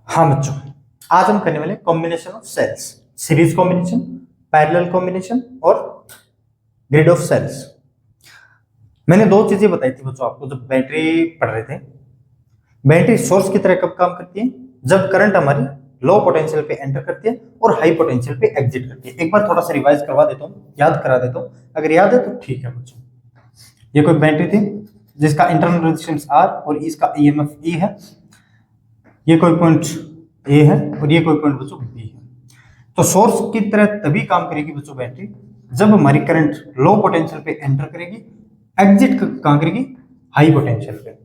हाँ बच्चों, आज हम करने वाले combination of cells, series combination, parallel combination और ग्रिड ऑफ सेल्स। मैंने दो चीजें बताई थी बच्चों आपको जब बैटरी पढ़ रहे थे। बैटरी सोर्स की तरह कब काम करती है? जब करंट हमारी लो पोटेंशियल पे एंटर करती है और हाई पोटेंशियल पे एग्जिट करती है। एक बार थोड़ा सा रिवाइज करवा देता हूँ, याद करा देता हूँ, अगर याद है तो ठीक है बच्चों। ये कोई बैटरी थी जिसका इंटरनल रेजिस्टेंस R और इसका EMF E है। ये कोई पॉइंट A है और ये कोई पॉइंट बच्चों B है। तो सोर्स की तरह तभी काम करेगी बच्चों बैटरी जब हमारी करंट लो पोटेंशियल पे एंटर करेगी, एग्जिट कहां करेगी? हाई पोटेंशियल पे।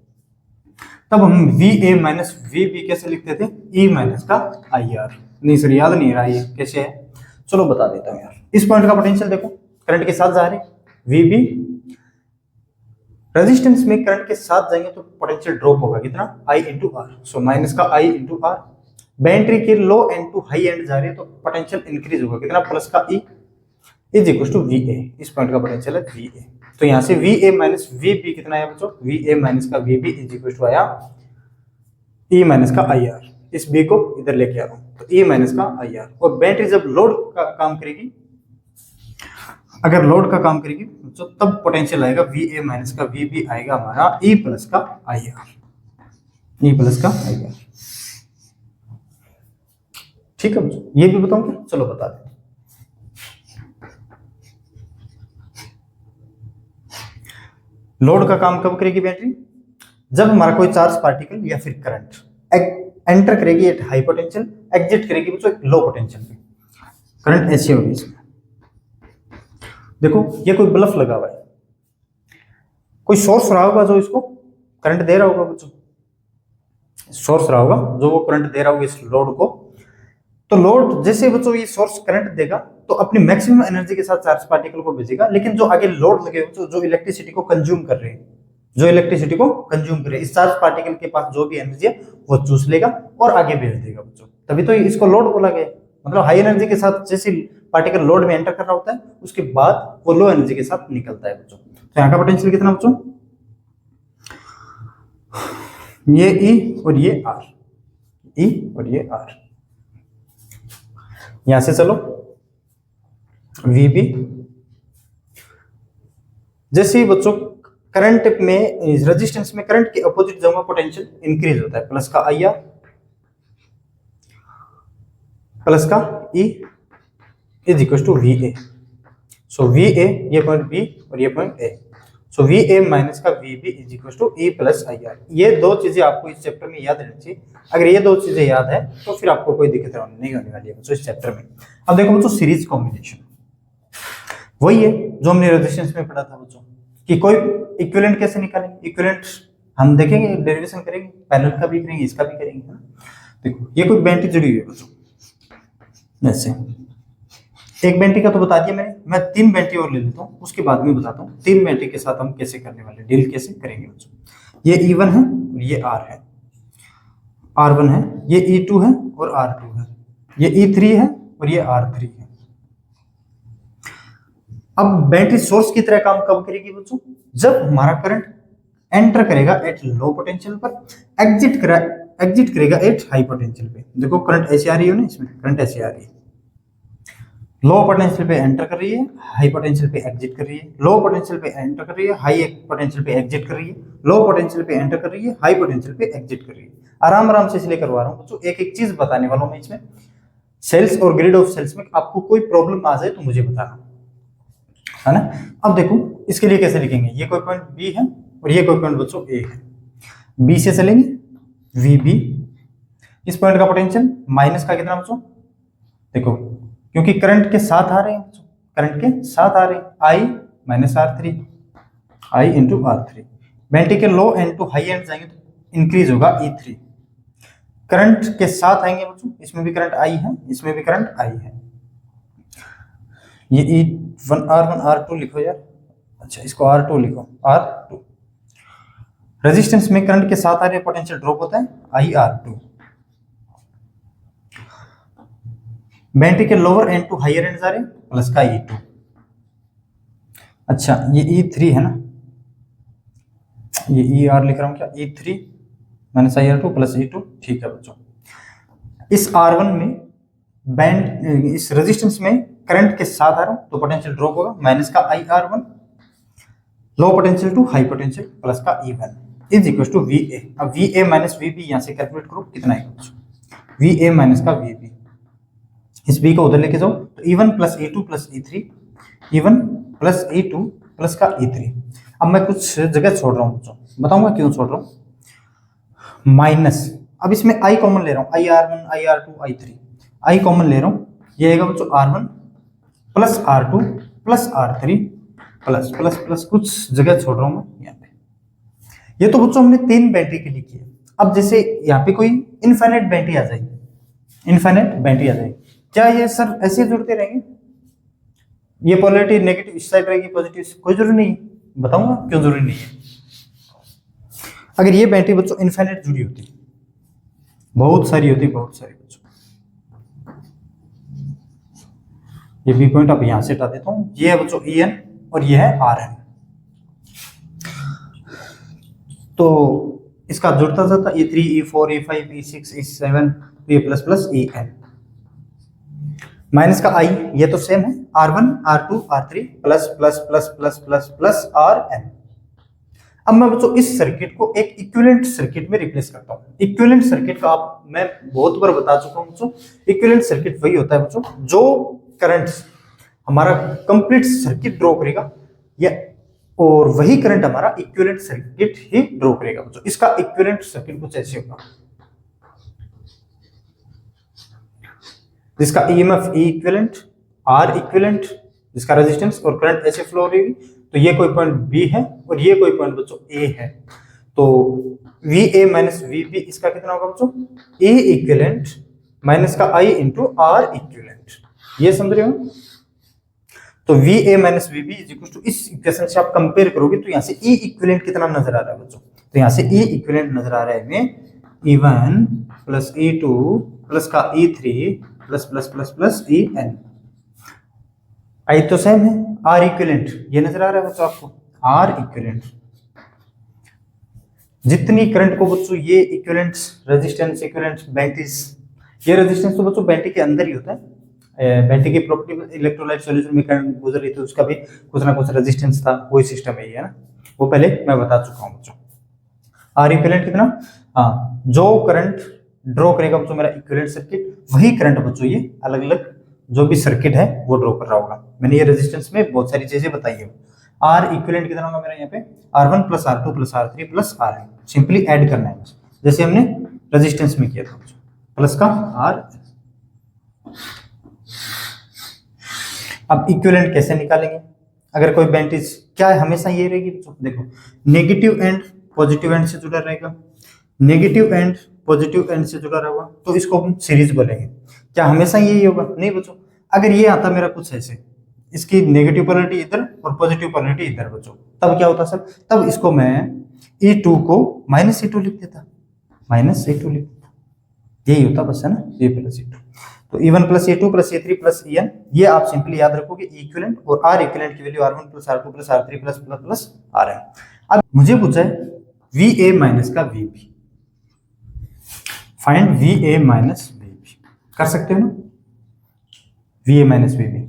तब हम VA माइनस VB कैसे लिखते थे? E माइनस का IR। नहीं सर याद नहीं रहा ये कैसे है, चलो बता देता हूं यार। इस पॉइंट का पोटेंशियल देखो, करंट के साथ जा रहे VB, रेजिस्टेंस में करंट के साथ जाएंगे तो पोटेंशियल ड्रॉप होगा कितना? I into R। So minus का I इंटू R। बैटरी के लो एंड टू हाई एंड जा रही है तो पोटेंशियल इंक्रीज होगा कितना? प्लस का E is equal to VA। इस पॉइंट का पोटेंशियल है VA। तो यहां से VA माइनस VB कितना है बच्चों? VA माइनस का VB इज इक्वल टू आया E माइनस का IR। इस B को इधर लेके आ रहा हूं तो E माइनस का IR। और बैटरी जब लोड का काम करेगी, अगर लोड का काम करेगी तो तब पोटेंशियल आएगा VA माइनस का VB आएगा हमारा E प्लस का IR। E प्लस का IR। ठीक है बच्चों, ये भी बताऊं क्या? चलो बता दें। लोड का काम कब करेगी बैटरी? जब हमारा कोई चार्ज पार्टिकल या फिर करंट एंटर करेगी एट हाई पोटेंशियल, एग्जिट करेगी बच्चों एक लो पोटेंशियल पे। करंट ऐसे होगी इसमें। देखो ये कोई बल्ब लगा हुआ है, कोई सोर्स रहा होगा जो इसको करंट दे रहा होगा बच्चों, सोर्स रहा होगा जो वो करंट दे रहा होगा इस लोड को। तो लोड जैसे बच्चों ये सोर्स करंट देगा तो अपनी मैक्सिमम एनर्जी के साथ चार्ज पार्टिकल को भेजेगा, लेकिन जो आगे लोड लगे जो इलेक्ट्रिसिटी को कंज्यूम कर रहे हैं, जो इलेक्ट्रिसिटी को कंज्यूम करे, इस चार्ज पार्टिकल के पास जो भी एनर्जी है वो चूस लेगा और आगे भेज देगा बच्चों। तभी तो इसको लोड बोला गया। मतलब हाई एनर्जी के साथ जैसे पार्टिकल लोड में एंटर कर रहा होता है उसके बाद वो लो एनर्जी के साथ निकलता है बच्चों। तो यहाँ का पोटेंशियल कितना बच्चों? ये E और ये R, E और ये R। यहां से चलो VB, जैसे ही बच्चों करंट में रेजिस्टेंस में करंट के अपोजिट जाऊंगा पोटेंशियल इंक्रीज होता है, प्लस का IR प्लस का E is equal to VA। So VA ये पॉइंट B और ये point A। So VA minus का VB is equal to E plus IR। ये दो चीजें आपको इस चैप्टर में याद रहनी चाहिए। अगर ये दो चीजें याद है तो फिर आपको कोई दिक्कत नहीं होने वाली है बच्चों इस चैप्टर में। अब देखो बच्चों सीरीज कॉम्बिनेशन वही है जो हमने रेजिस्टेंस में पढ़ा था बच्चों कि कोई इक्विवेलेंट कैसे निकालेंगे। इक्विवेलेंट हम देखेंगे, डेरिवेशन करेंगे, पैरेलल का भी करेंगे, इसका भी करेंगे, है ना। देखो ये कोई बैटरी जुड़ी हुई है बच्चों, ऐसे एक बैटरी का तो बता दिया मैंने, मैं 3 बैटरी और ले लेता हूँ उसके बाद में बताता हूँ 3 बैटरी के साथ हम कैसे करने वाले, डील कैसे करेंगे बच्चों। ये E1 है और ये R है, R1 है, ये E2 है और R2 है, ये E3 है और ये R3 है। अब बैटरी सोर्स की तरह काम कब करेगी बच्चों? जब हमारा करंट एंटर करेगा एट लो पोटेंशियल पर, एग्जिट करेगा एट हाई पोटेंशियल पे। देखो करंट ऐसे आ रही है ना, इसमें करंट ऐसे आ रही है, लो पोटेंशियल पे एंटर कर रही है, हाई पोटेंशियल पे एग्जिट कर रही है, लो पोटेंशियल पे एंटर कर रही है, हाई पोटेंशियल पे एग्जिट कर रही है, लो पोटेंशियल पे एंटर कर रही है, हाई पोटेंशियल पे एग्जिट कर रही है। आराम आराम से इसलिए करवा रहा हूँ बच्चों, एक एक चीज बताने वाला हूँ मैं इसमें। सेल्स और ग्रिड ऑफ सेल्स में आपको कोई प्रॉब्लम आ जाए तो मुझे बताना, है ना। अब देखो इसके लिए कैसे लिखेंगे, ये कोई पॉइंट B है और ये कोई पॉइंट बच्चों A है। B से चलेंगे VB, इस पॉइंट का पोटेंशियल माइनस का कितना बच्चों? देखो क्योंकि करंट के साथ आ रहे हैं, करंट के साथ आ रहे हैं, I minus R3, I into R3। Battery के लो एंड टू हाई एंड जाएंगे तो इंक्रीज होगा E3। करंट के साथ आएंगे बच्चों, इसमें भी करंट I है, इसमें भी करंट I है। ये E1 R1 R2 लिखो यार, अच्छा इसको R2 लिखो, R2। रेजिस्टेंस में करंट के साथ आ रहे पोटेंशियल ड्रॉप होता है IR2। बैटरी के lower end to higher end जा रहे प्लस का E2। अच्छा ये E3 है ना, ये ER लिख रहा हूं क्या, E3 minus IR2 plus E2। ठीक है बच्चों, इस R1 में बैंड, इस रेजिस्टेंस में करंट के साथ आ रहा हूं तो पोटेंशियल ड्रॉप होगा माइनस का IR1 low potential to high potential plus का E1 is equal to VA। अब VA माइनस VB यहां से कैलकुलेट करो कितना आएगा, VA माइनस का VB, इस B को उधर लेके जाओ तो E1 plus E2 plus E3, E1 plus E2 plus का E3। अब मैं कुछ जगह छोड़ रहा हूं बच्चों, बताऊंगा क्यों छोड़ रहा हूं। माइनस, अब इसमें I कॉमन ले रहा हूं, IR1 IR2 I3, I common ले रहा हूं, ये आएगा बच्चों R1 plus R2 plus R3 plus plus plus कुछ जगह छोड़ रहा हूं मैं यहाँ पे। ये तो बच्चों हमने 3 बैटरी के लिए किया। अब जैसे यहाँ पे कोई इनफाइनाइट बैटरी आ जाएगी, इनफाइनाइट बैटरी आ जाएगी, क्या ये सर ऐसे जुड़ते रहेंगे, ये पोलैरिटी नेगेटिव इस साइड रहेगी पॉजिटिव, कोई जरूरी नहीं, बताऊंगा क्यों जरूरी नहीं है। अगर ये बैटरी बच्चों इनफाइनाइट जुड़ी होती, बहुत सारी होती, बहुत सारी बच्चों, ये बी पॉइंट अब यहां से हटा देता हूं, ये है बच्चों EN और ये है RN, तो इसका जुड़ता जाता E3 E4 E5 E6 E7 ये प्लस प्लस EN माइनस का I, ये तो सेम है R1 R2 R3 plus plus plus plus plus plus RN। अब मैं बच्चों इस सर्किट को एक इक्विवेलेंट सर्किट में रिप्लेस करता हूं। इक्विवेलेंट सर्किट का आप मैं बहुत बार बता चुका हूं बच्चों, इक्विवेलेंट सर्किट वही होता है बच्चों जो करंट हमारा कंप्लीट सर्किट ड्रॉ करेगा, या और वही करंट हमारा इक्विवेलेंट सर्किट ही ड्रॉ करेगा बच्चों। इसका इक्विवेलेंट सर्किट कुछ ऐसे होगा, जिसका EMF E equivalent, R equivalent, जिसका रेजिस्टेंस और करंट ऐसे फ्लो रहेगी, तो ये कोई पॉइंट B है और ये कोई पॉइंट बच्चों A है, तो VA माइनस VB इसका कितना होगा बच्चों, A इक्विवेलेंट माइनस का I इंटू R इक्विवेलेंट, ये समझ रहे हो। तो VA minus VB is equal to, इस इक्वेशन से आप कंपेयर करोगे तो यहाँ से E इक्विवेलेंट कितना नजर आ रहा है बच्चों, तो यहाँ से E इक्विवेलेंट नजर आ रहा है हमें E1 प्लस E2 प्लस का E3 plus plus plus plus EN। I तो सेम है, R इक्विवेलेंट ये नजर आ रहा है बच्चों आपको, R इक्विवेलेंट, जितनी करंट को बच्चों ये इक्विवेलेंट रेजिस्टेंस इक्विवेलेंट बैटरीज, ये रेजिस्टेंस तो बच्चों बैटरी के अंदर ही होता है, बैटरी की प्रॉपर्टी इलेक्ट्रोलाइट सॉल्यूशन में करंट गुजर रही थी उसका भी कुछ ना कुछ रेजिस्टेंस था, वही सिस्टम है ना, वो पहले मैं बता चुका हूं बच्चों। R इक्विवेलेंट कितना, हाँ जो करंट ड्रॉ करेगा बच्चों मेरा इक्विवेलेंट सर्किट, वही करंट बच्चों ये अलग अलग जो भी सर्किट है वो ड्रॉ कर रहा होगा। मैंने ये रेजिस्टेंस में बहुत सारी चीजें बताई है। R इक्विवेलेंट कितना होगा मेरा यहाँ पे, R1 plus R2 plus R3 plus RN, simply add करना है जैसे हमने रेजिस्टेंस में किया था प्लस का R। अब इक्विवेलेंट कैसे निकालेंगे, अगर कोई बैटरीज क्या है हमेशा ये रहेगी बच्चों, देखो नेगेटिव एंड पॉजिटिव एंड से जुड़ा रहेगा, नेगेटिव एंड पॉजिटिव एंड से जुड़ा रहेगा, तो इसको हम सीरीज बोलेंगे। क्या हमेशा यही होगा, नहीं बच्चों, अगर ये आता मेरा कुछ ऐसे, इसकी नेगेटिव पोलैरिटी इधर और पॉजिटिव पोलैरिटी इधर बच्चों, तब क्या होता सर, तब इसको मैं E2 को माइनस E2 लिख देता, माइनस E2 लिख देता, यही होता बस है ना, ये प्लस E2, तो E1 plus E2 plus E3 plus EN, ये आप सिंपली याद रखोगे इक्विवेलेंट, और R इक्विवेलेंट की value R1 plus R2 plus R3 plus plus plus RN। अब मुझे पूछा है VA माइनस का VB, find VA minus VB, कर सकते हो ना, VA माइनस VB,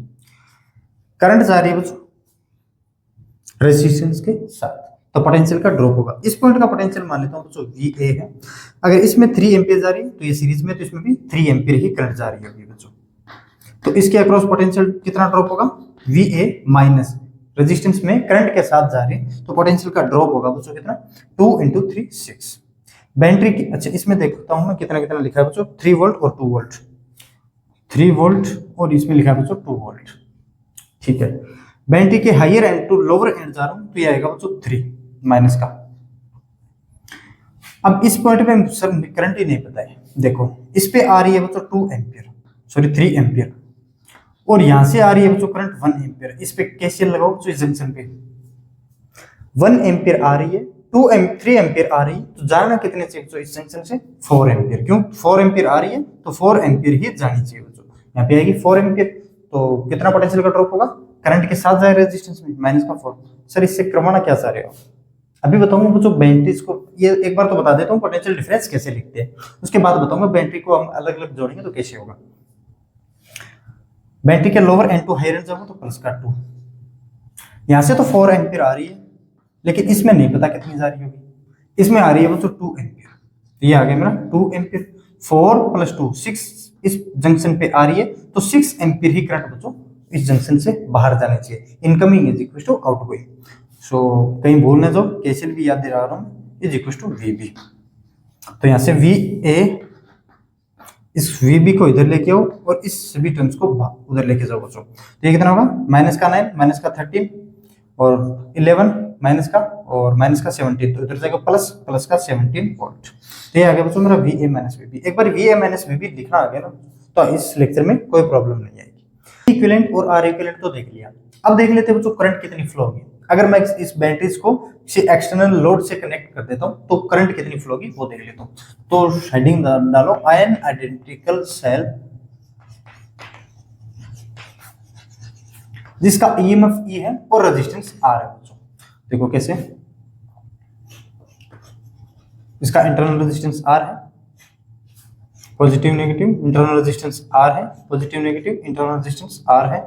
करंट जा रही है बच्चों रेजिस्टेंस के साथ, तो पोटेंशियल का ड्रॉप होगा। इस पॉइंट का पोटेंशियल मान लेता हूं बच्चों VA है, अगर इसमें 3 एम्पीयर जा रही है तो ये सीरीज में, तो इसमें भी 3 एम्पीयर ही करंट जा रही होगी बच्चों, तो इसके अक्रॉस पोटेंशियल कितना ड्रॉप होगा, VA माइनस रेजिस्टेंस में करंट के साथ जा रही है तो पोटेंशियल का ड्रॉप होगा बच्चों कितना, 2 × 3 6। बैटरी की, अच्छा इसमें देखता हूं मैं कितना कितना लिखा है बच्चों, 3 वोल्ट और 2 वोल्ट, 3 वोल्ट और इसमें लिखा है बच्चों 2 वोल्ट, ठीक है। बैटरी के higher end to lower end जा रहा हूं तो ये आएगा बच्चों 3 माइनस का। अब इस पॉइंट पे सर करंट ही नहीं पता है, देखो इस पे आ रही है बच्चों 2 एम्पीयर, सॉरी 3 एम्पीयर, और यहां से आ रही है बच्चों करंट 1 एम्पीयर, इस पे केसीएल लगाओ बच्चों इस जंक्शन पे, 1 एम्पीयर आ रही है, 3 एम्पीयर आ रही है, तो जाना कितने चाहिए बच्चों इस जंक्शन से, 4 एम्पीयर, क्यों 4 एम्पीयर आ रही है तो 4 एम्पीयर ही जानी चाहिए बच्चों, यहाँ पे आएगी 4 एम्पीयर, तो कितना पोटेंशियल का ड्रॉप होगा, करंट के साथ जाए रेजिस्टेंस में माइनस का 4। सर इससे क्रमाना क्या चाह रहे हो, अभी बताऊंगा बच्चों बैटरीज को, ये एक बार तो बता देता हूँ पोटेंशियल डिफरेंस कैसे लिखते हैं, उसके बाद बताऊंगा बैटरी को हम अलग अलग जोड़ेंगे तो कैसे होगा। बैटरी के lower end to higher end जाऊंगा तो प्लस का 2, यहां से तो 4 एम्पियर आ रही है, लेकिन इसमें नहीं पता कितनी जा रही होगी, इसमें आ रही है बच्चों 2 एम्पियर, तो ये आ गया मेरा 2 एम्पियर। 4 + 2 6 इस जंक्शन पे आ रही है, तो 6 एम्पियर ही करंट बच्चों इस जंक्शन से बाहर जाने चाहिए। Incoming is equal to outgoing. So कहीं भूल ना जाओ, केसीएल भी याद दिला रहा हूँ, इज इक्वल टू वीबी। तो यहाँ से वी ए, इस वीबी को इधर लेके आओ और इस सभी टर्म्स को उधर लेके जाओ बच्चों। तो ये कितना होगा, -9 -13 और 11 माइनस का और -17, तो इधर जाएगा प्लस का 17 वोल्ट। तो ये आ गया बच्चों मेरा वी ए माइनस वीबी। एक बार वी ए माइनस वीबी लिखना आ गया ना, तो इस लेक्चर में कोई प्रॉब्लम नहीं आएगी। इक्विवेलेंट और आर इक्विवेलेंट तो देख लिया, अब देख लेते हैं बच्चों करंट कितनी फ्लो होगी। अगर मैं इस बैटरीज को किसी एक्सटर्नल लोड से कनेक्ट कर देता हूं तो करंट कितनी फ्लो होगी वो देख लेता हूं। तो हेडिंग डालो आयन आइडेंटिकल सेल जिसका ईएमएफ ई है और रेजिस्टेंस आर है बच्चों। देखो कैसे, इसका इंटरनल रेजिस्टेंस आर है, positive negative internal resistance R है, positive negative internal resistance R है।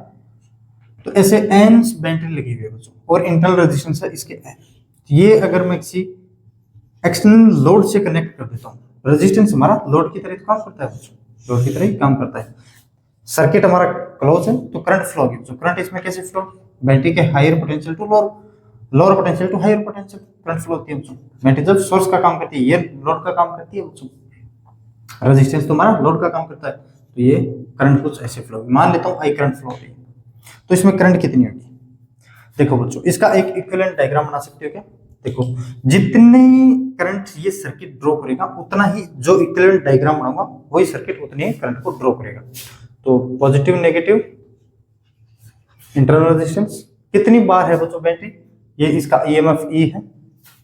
तो ऐसे एन बैटरी लगी हुई है बच्चों और इंटरनल रेजिस्टेंस है इसके एन। ये अगर मैं किसी एक्सटर्नल लोड से कनेक्ट कर देता हूँ, रेजिस्टेंस हमारा लोड की तरह काम करता है बच्चों, लोड की तरह ही काम करता है। सर्किट हमारा क्लोज है तो करंट फ्लो होगी बच्चों। करंट इसमें कैसे फ्लो, बैटरी के higher potential to lower potential to higher potential current flow होती है बच्चों। बैटरी जब सोर्स का काम करती है, ये लोड का काम करती है बच्चों, रेजिस्टेंस तो हमारा लोड का काम करता है, तो ये करंट कुछ ऐसे फ्लो होगी। मान लेता हूँ आई करंट फ्लो हो रही है, तो इसमें करंट कितनी होगी। देखो बच्चों इसका एक इक्विवेलेंट डायग्राम बना सकते हो क्या। देखो जितने करंट ये सर्किट ड्रॉ करेगा उतना ही जो इक्विवेलेंट डायग्राम बनाऊंगा वही सर्किट उतने ही करंट को ड्रॉ करेगा। तो पॉजिटिव नेगेटिव इंटरनल रेजिस्टेंस कितनी बार है बच्चों बैटरी, ये इसका ईएमएफ ई है,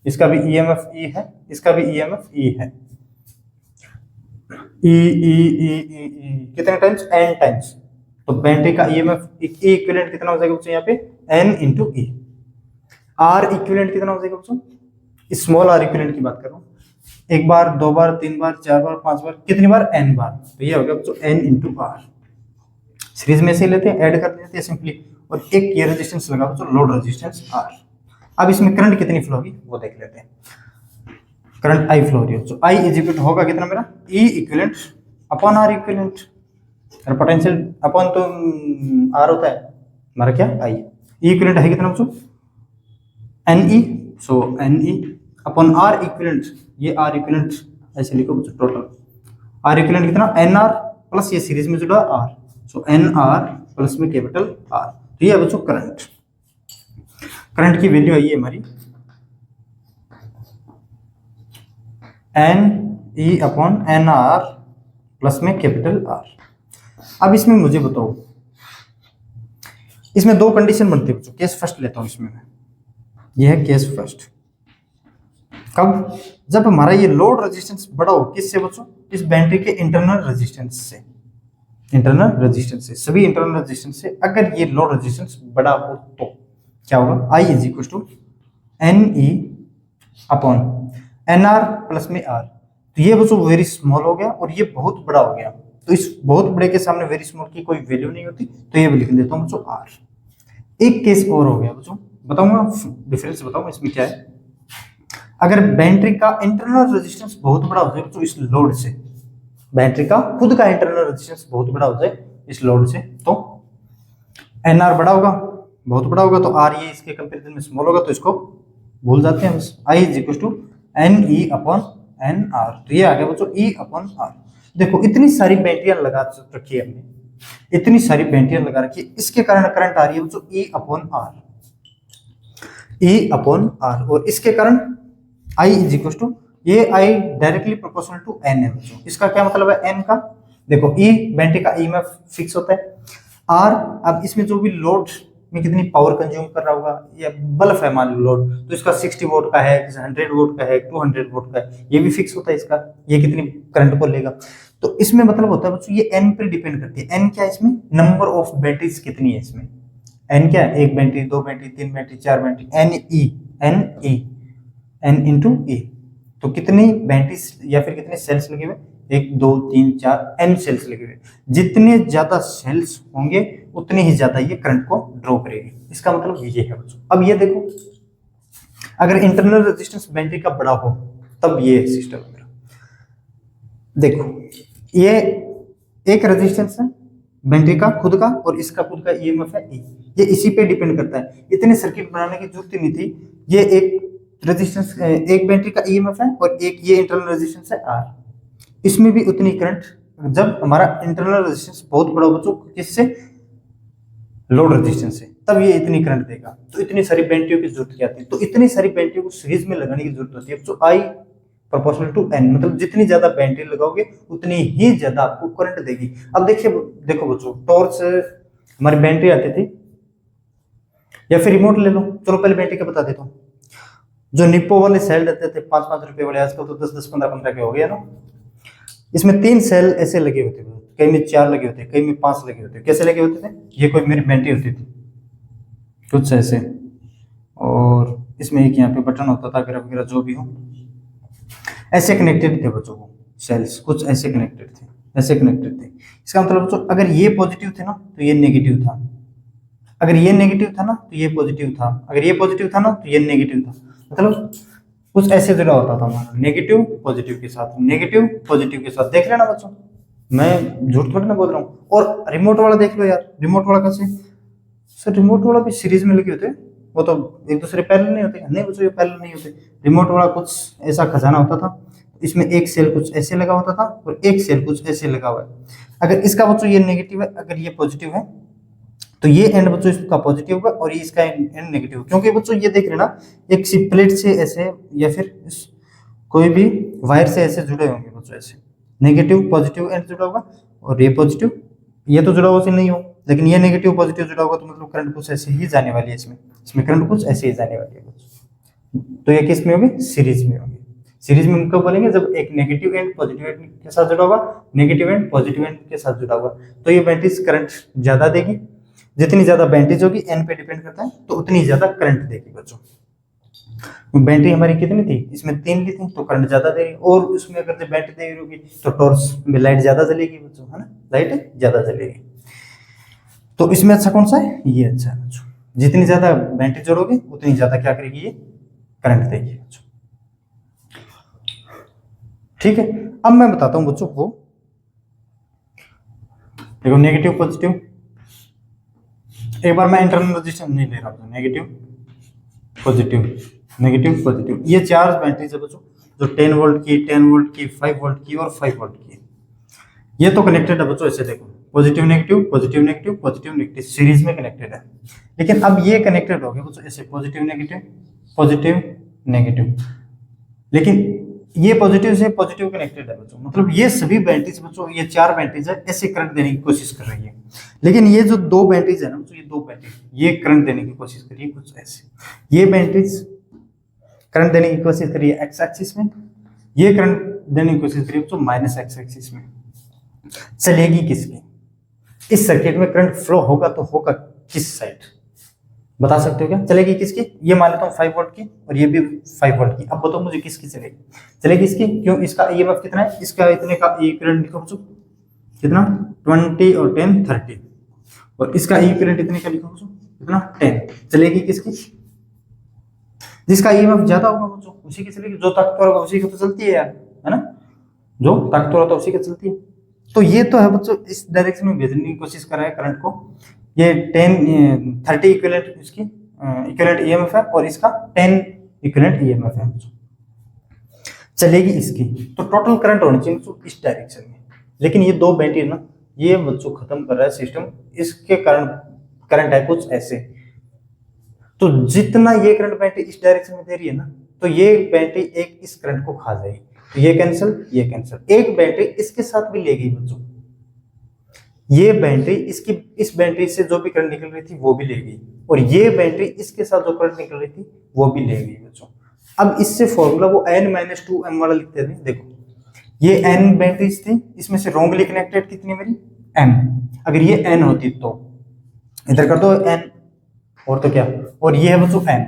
इसका भी ईएमएफ ई है, इसका भी ईएमएफ ई है। ई ई ई ई ई कितने टाइम्स, एन टाइम्स। तो बैटरी का ईएमएफ ई इक्विवेलेंट कितना हो जाएगा बच्चों, यहाँ पे N into E. R equivalent कितना हो जाएगा बच्चों, स्मॉल आर इक्विवेलेंट की बात कर रहा हूँ, एक बार, दो बार, तीन बार, चार बार, पांच बार, कितनी बार, एन बार। तो ये हो गया बच्चों एन इंटू आर। सीरीज में से लेते हैं, ऐड कर देते हैं सिंपली, और एक ये रेजिस्टेंस लगा बच्चों लोड रेजिस्टेंस आर। अब इसमें करंट कितनी फ्लो होगी वो देख लेते हैं। करंट आई फ्लो हो रही है, तो आई इज इक्वल होगा कितना मेरा, E equivalent upon R equivalent. और पोटेंशियल अपॉन तो आर होता है हमारा क्या, आई। ई इक्विवेलेंट है कितना बच्चों, N E, so N E upon R equivalent, ये आर इक्विवेलेंट ऐसे लिखो बच्चों, टोटल आर इक्विवेलेंट कितना, एन आर प्लस ये सीरीज में जुड़ा R, so N R plus में कैपिटल आर। तो ये बच्चों करंट, करंट की वैल्यू आई है हमारी N E upon N R plus में कैपिटल आर। अब इसमें मुझे बताओ, इसमें दो कंडीशन बनती है बच्चों। केस फर्स्ट लेता हूं इसमें मैं, ये है केस फर्स्ट। कब, जब हमारा ये लोड रेजिस्टेंस बड़ा हो, किससे बच्चों, इस बैटरी के इंटरनल रेजिस्टेंस से, इंटरनल रेजिस्टेंस से, सभी इंटरनल रेजिस्टेंस से अगर ये लोड रेजिस्टेंस बड़ा हो तो क्या होगा, I is equal to N E upon N R plus में आर। तो ये बच्चों वेरी स्मॉल हो गया और ये बहुत बड़ा हो गया, तो इस बहुत बड़े के सामने वेरी स्मॉल की कोई वैल्यू नहीं होती, तो ये भी लिख देता हूँ बच्चों आर। एक केस और हो गया बच्चों, बताऊंगा डिफरेंस बताऊंगा इसमें क्या है। अगर बैटरी का इंटरनल रेजिस्टेंस बहुत बड़ा हो जाए बच्चों इस लोड से, बैटरी का खुद का इंटरनल रेजिस्टेंस बहुत बड़ा हो जाए इस लोड से, तो एन आर बड़ा होगा, बहुत बड़ा होगा, तो आर ये इसके कंपेरिजन में स्मॉल होगा, तो इसको भूल जाते हैं बस। I is equal to N E upon N R. तो ये आ गया बच्चों ई अपॉन आर। देखो इतनी सारी बैटरियां लगा रखी है हमने, इतनी सारी बैटरियां लगा रखी है, इसके कारण करंट आ रही है बच्चों E upon R, E upon R. और इसके कारण आई इज इक्वल टू, ये I directly proportional to N है बच्चों। इसका क्या मतलब है एन का, देखो ई बैटरी का ईएमएफ फिक्स होता है, आर अब इसमें जो भी लोड में कितनी पावर कंज्यूम कर रहा होगा, या बल्ब है मान लो लोड, तो इसका 60 वोट का है, 100 वोट का है, 200 वोट का है, ये भी फिक्स होता है इसका, ये कितनी करंट को लेगा। तो इसमें मतलब होता है बच्चों ये एन पर डिपेंड करती है। एन क्या है इसमें, नंबर ऑफ बैटरीज कितनी है इसमें, एन क्या है, एक बैटरी, दो बैटरी, तीन बैटरी, चार battery, N E, N E N into A. तो कितनी बैटरी या फिर कितने सेल्स लगे हुए, 1 2 3 4 एन सेल्स लगे हुए। जितने ज्यादा सेल्स होंगे उतने ही ज्यादा ये करंट को ड्रॉ करेगी। इसका मतलब ये है बच्चों। अब ये देखो, अगर इंटरनल रेजिस्टेंस बैटरी का बड़ा हो तब ये सिस्टम है। देखो ये एक रेजिस्टेंस है बैटरी का खुद का, और इसका खुद का ईएमएफ है E। ये इसी पे डिपेंड करता है। इतने सर्किट बनाने की जरूरत ही नहीं थी। ये एक रेजिस्टेंस, एक बैटरी का ईएमएफ है और एक ये इंटरनल रेजिस्टेंस है R। इसमें भी उतनी करंट, जब हमारा इंटरनल रेजिस्टेंस बहुत बड़ा बच्चों किससे, लोड रेजिस्टेंस से, तब ये इतनी करंट देगा। तो इतनी सारी बैटरियों की जरूरत क्या थी। तो इतनी सारी बैटरियों को सीरीज में लगाने की जरूरत होती है। तो I प्रोपोर्शनल टू N, मतलब जितनी ज्यादा बैटरी लगाओगे उतनी ही ज्यादा आपको करंट देगी। अब देखिए, देखो बच्चों, टॉर्च हमारी बैटरी आती थी, या फिर रिमोट ले लो। चलो पहले बैटरी का बता देता हूँ। जो निप्पो वाले सेल रहते थे 5-5 रुपए वाले, आजकल तो 10-10 15-15 के हो गए ना। इसमें 3 सेल ऐसे लगे होते थे, कई में 4 लगे होते, कई में 5 लगे होते। कैसे लगे होते थे, ये कोई मेरी बैटरी होती थी कुछ ऐसे, और इसमें एक यहाँ पे बटन होता था वगैरह जो भी हो, ऐसे कनेक्टेड थे बच्चों को सेल्स, कुछ ऐसे कनेक्टेड थे, ऐसे कनेक्टेड थे। इसका मतलब बच्चों, अगर ये पॉजिटिव थे ना तो ये नेगेटिव था, अगर ये नेगेटिव था ना तो ये पॉजिटिव था, अगर ये पॉजिटिव था ना तो ये नेगेटिव था। मतलब कुछ ऐसे जुड़ा होता था हमारा, नेगेटिव पॉजिटिव के साथ, नेगेटिव पॉजिटिव के साथ। देख लेना बच्चों, मैं झूठ थोड़ी ना बोल रहा हूँ। और रिमोट वाला देख लो यार, रिमोट वाला कैसे, सर रिमोट वाला भी सीरीज में लगे होते, वो तो एक दूसरे पैरेलल नहीं होते। नहीं बच्चों, ये पैरेलल नहीं होते। रिमोट वाला कुछ ऐसा खजाना होता था, इसमें एक सेल कुछ ऐसे लगा होता था और एक सेल कुछ ऐसे लगा हुआ है। अगर इसका बच्चों ये नेगेटिव है, अगर ये पॉजिटिव है, तो ये एंड बच्चों इसका पॉजिटिव होगा और ये इसका एंड नेगेटिव। क्योंकि बच्चों ये देख लेना, एक सी प्लेट से ऐसे या फिर कोई भी वायर से ऐसे जुड़े होंगे बच्चों, ऐसे नेगेटिव पॉजिटिव एंड जुड़ा होगा, और ये पॉजिटिव, ये तो जुड़ा हुआ से नहीं हो, लेकिन ये नेगेटिव पॉजिटिव जुड़ा होगा, तो मतलब करंट कुछ ऐसे ही जाने वाली है इसमें करंट कुछ ऐसे ही जाने वाली है बच्चों। तो ये किस में होगी, सीरीज में होगी। सीरीज में हम कब बोलेंगे, जब एक नेगेटिव एंड पॉजिटिव एंड के साथ जुड़ा होगा, नेगेटिव एंड पॉजिटिव एंड के साथ जुड़ा होगा, तो ये बैटरी करंट ज्यादा देगी। जितनी ज्यादा बैटरी होगी, एन पे डिपेंड करता है, तो उतनी ज्यादा करंट देगी बच्चों। बैटरी हमारी कितनी थी, इसमें 3 ली थी, तो करंट ज्यादा देगी। और उसमें अगर जब बैटरी दे रही होगी तो टॉर्च में लाइट ज्यादा जलेगी बच्चों, है ना, लाइट ज्यादा जलेगी। तो इसमें अच्छा कौन सा है, ये अच्छा है बच्चों। जितनी ज्यादा बैटरी जोड़ोगे उतनी ज्यादा क्या करेगी, ये करंट देगी बच्चों। ठीक है, अब मैं बताता हूं बच्चों को, देखो नेगेटिव पॉजिटिव, एक बार मैं इंटरनल रेजिस्टेंस नहीं ले रहा हूं, नेगेटिव पॉजिटिव, नेगेटिव पॉजिटिव, ये 4 बैटरी है बच्चों, जो 10 वोल्ट की, 10 वोल्ट की, 5 वोल्ट की और 5 वोल्ट की। ये तो कनेक्टेड है बच्चों, ऐसे देखो, positive negative, positive negative, positive negative, series में कनेक्टेड है। लेकिन अब ये कनेक्टेड हो गए बच्चों ऐसे, पॉजिटिव नेगेटिव, पॉजिटिव नेगेटिव, लेकिन ये पॉजिटिव से पॉजिटिव कनेक्टेड है बच्चों। मतलब ये सभी बैटरीज बच्चों, ये 4 बैटरीज है, ऐसे करंट देने की कोशिश कर रही है। लेकिन ये जो 2 बैटरीज है ना बच्चों, ये 2 बैटरी ये करंट देने की कोशिश कर रही है कुछ ऐसे। ये बैटरीज करंट देने की कोशिश कर रही है एक्स एक्सिस में, ये करंट देने की कोशिश कर रही है बच्चों माइनस एक्स एक्सिस में। चलेगी किसकी, इस सर्किट में करंट फ्लो होगा तो होगा किस साइड, बता सकते हो क्या, चलेगी किसकी। ये मान लेता हूँ 5 वोल्ट की और ये भी 5 वोल्ट की। अब बताओ मुझे किसकी चलेगी, चलेगी इसकी। क्यों, इसका ईएमएफ कितना है, इसका इतने का ई करंट लिखो बच्चों, कितना 20 और 10 30, और इसका ई करंट इतने का लिखो बच्चों, कितना 10। चलेगी किसकी, जिसका ईएमएफ ज्यादा होगा बच्चों उसी की चलेगी। जो ताकतवर होगा उसी की तो चलती है यार, है ना, जो ताकतवर होता है उसी की चलती है। तो ये तो है बच्चों, इस डायरेक्शन में भेजने की कोशिश कर रहा है करंट को। ये 30 इक्विवेलेंट इसकी इक्विवेलेंट ईएमएफ है और इसका 10 इक्विवेलेंट ईएमएफ है। चलेगी इसकी, तो टोटल करंट होनी चाहिए बच्चों इस डायरेक्शन में। लेकिन ये 2 बैटरी है ना, ये बच्चों खत्म कर रहा है सिस्टम, इसके कारण करंट है कुछ ऐसे। तो जितना ये करंट बैटरी इस डायरेक्शन में दे रही है ना, तो ये बैटरी एक इस करंट को खा जाएगी। तो ये कैंसिल, ये कैंसिल। एक बैटरी इसके साथ भी ले गई बच्चों, ये बैटरी इसकी, इस बैटरी से जो भी करंट निकल रही थी वो भी ले गई, और ये बैटरी इसके साथ जो करंट निकल रही थी वो भी ले गई बच्चों। अब इससे फॉर्मूला वो n-2m वाला लिखते थे। देखो ये n बैटरीज थी, इसमें से रॉन्गली कनेक्टेड कितनी मेरी m, अगर ये n होती तो इधर कर दो n, और तो क्या, और ये है बच्चों n,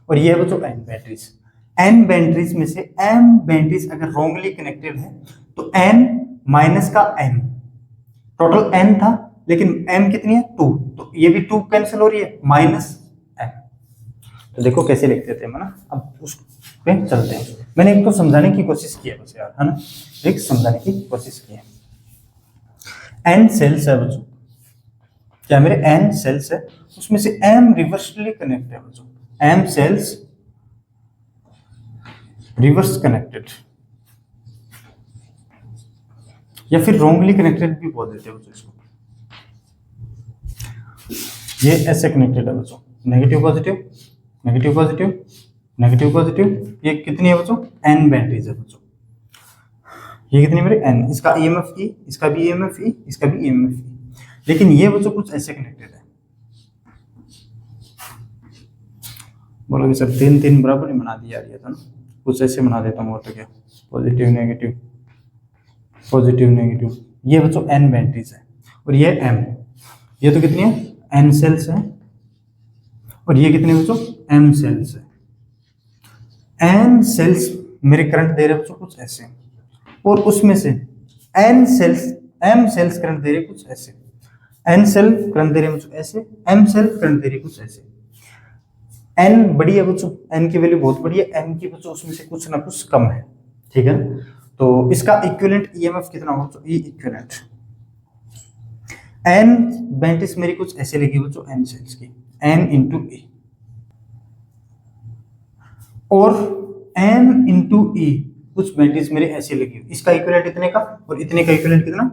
और ये है बच्चों n बैटरीज। एन बैटरीज में से एम बैटरीज अगर रॉन्गली कनेक्टेड है तो एन माइनस का एम, टोटल एन था लेकिन एम कितनी है 2, तो ये भी 2 कैंसिल हो रही है माइनस एम। तो देखो कैसे लिखते थे ना, अब उस पे चलते हैं। मैंने एक तो समझाने की कोशिश की है बस यार, है ना, एक समझाने की कोशिश की है। एन सेल्स है बच्चों, क्या मेरे एन सेल्स है, उसमें से एम रिवर्सली कनेक्ट है बच्चों, एम सेल्स रिवर्स कनेक्टेड या फिर रॉन्गली कनेक्टेड भी बोल देते हैं बच्चों इसको। ये ऐसे कनेक्टेड है बच्चों, negative positive negative positive negative positive. ये कितनी है बच्चों, एन बैटरीज है बच्चों। ये कितनी मेरे एन, इसका ईएमएफ ई, इसका भी ईएमएफ ई, इसका भी ईएमएफ ई। लेकिन ये बच्चों कुछ ऐसे कनेक्टेड है, बोलोगे सर 3 बराबर नहीं बना दिया यार, था ना, कुछ ऐसे बना देता हूँ, तो क्या पॉजिटिव नेगेटिव पॉजिटिव नेगेटिव। ये बच्चों एन बैटरीज है और ये एम, ये तो कितनी है एन सेल्स है और ये कितने बच्चों एम सेल्स है। एन सेल्स मेरे करंट दे रहे बच्चों कुछ ऐसे, और उसमें से N cells M cells current दे रहे कुछ ऐसे, एन सेल करंट दे रहे बच्चों ऐसे, एम सेल करंट दे रहे कुछ ऐसे। एन बड़ी है बच्चों, एन की वैल्यू बहुत बड़ी है, एम की बच्चों उसमें से कुछ ना कुछ कम है, ठीक है। तो इसका इक्विवेलेंट ईएमएफ कितना होगा बच्चों, ई इक्विवेलेंट। एन बैटरीज मेरी कुछ ऐसे लगी बच्चों एन सेल्स की, एन इंटू ई, और एन इंटू ई कुछ बैटरीज मेरे ऐसे लगी हुई, इसका इक्विवेलेंट इतने का और इतने का इक्विवेलेंट कितना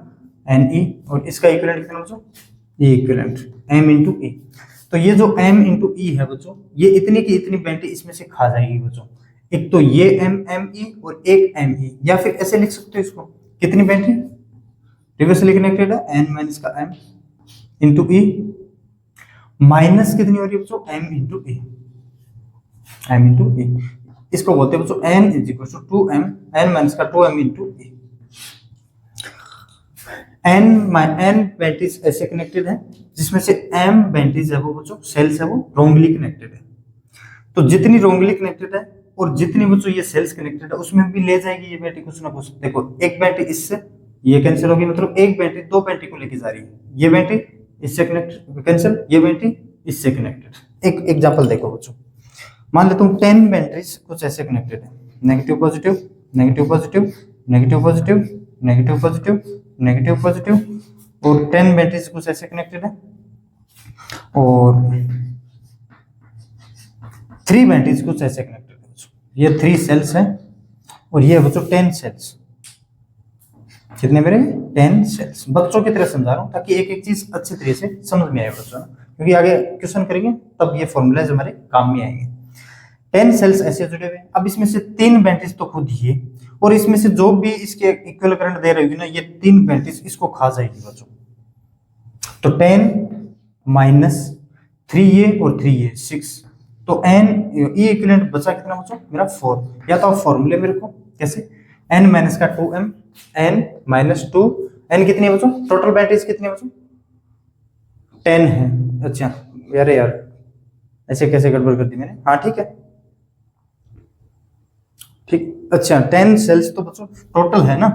एन ई, और इसका इक्विवेलेंट कितना बच्चों ई इक्विवेलेंट एम इंटू ई। तो ये जो एम इंटू ई है बच्चों, ये इतनी की इतनी बैटरी इसमें से खा जाएगी बच्चों। एक तो ये एम एम ई और एक एम ई, या फिर ऐसे लिख सकते हो इसको, कितनी बैटरी रिवर्सली कनेक्टेड है, एन माइनस का एम इंटू ई, माइनस कितनी हो रही है बच्चों M into E, M into E. इसको बोलते हैं बच्चों N is equal to 2m, N minus का 2m into E. N batteries ऐसे कनेक्टेड है जिसमें से एम बैटरीज है वो बच्चों सेल्स है वो रॉन्गली कनेक्टेड है। तो जितनी रॉन्गली कनेक्टेड है और जितनी बच्चों ये सेल्स कनेक्टेड है उसमें भी ले जाएगी ये बैटरी कुछ ना कुछ। देखो एक बैटरी इससे ये कैंसिल होगी, मतलब एक बैटरी 2 बैटरी को लेके जा रही है, ये बैटरी इससे कनेक्ट कैंसिल, ये बैटरी इससे कनेक्टेड। एक एग्जांपल देखो बच्चों, मान लेता हूँ 10 बैटरीज कुछ ऐसे कनेक्टेड है, negative positive negative positive negative positive negative positive negative positive, और 10 बैटरीज कुछ ऐसे कनेक्टेड है, और 3 बैटरीज कुछ ऐसे कनेक्टेड है। ये 3 सेल्स है और ये बच्चों 10 सेल्स, कितने मेरे 10 सेल्स। बच्चों की तरह समझा रहा हूँ ताकि एक एक चीज अच्छी तरह से समझ में आए बच्चों, क्योंकि आगे क्वेश्चन करेंगे तब ये फॉर्मूलाज हमारे काम में आएंगे। 10 सेल्स ऐसे जुड़े हुए हैं। अब इसमें से 3 बैटरीज तो खुद ही है, और इसमें से जो भी इसके इक्वल करंट दे रही होगी ना, ये 3 बैटरीज इसको खा जाएगी बच्चों। तो 10 माइनस 3 ये और 3 ये 6, तो एन ई इक्विवेलेंट बचा कितना बच्चों मेरा 4। या तो आप फॉर्मूले मेरे को कैसे, एन माइनस का 2m, एन माइनस 2, एन कितनी है बच्चों, टोटल बैटरीज कितनी है बच्चों 10 है। अच्छा यार ऐसे कैसे गड़बड़ कर दी मैंने, हाँ ठीक है ठीक। अच्छा 10 सेल्स तो बच्चों टोटल है ना,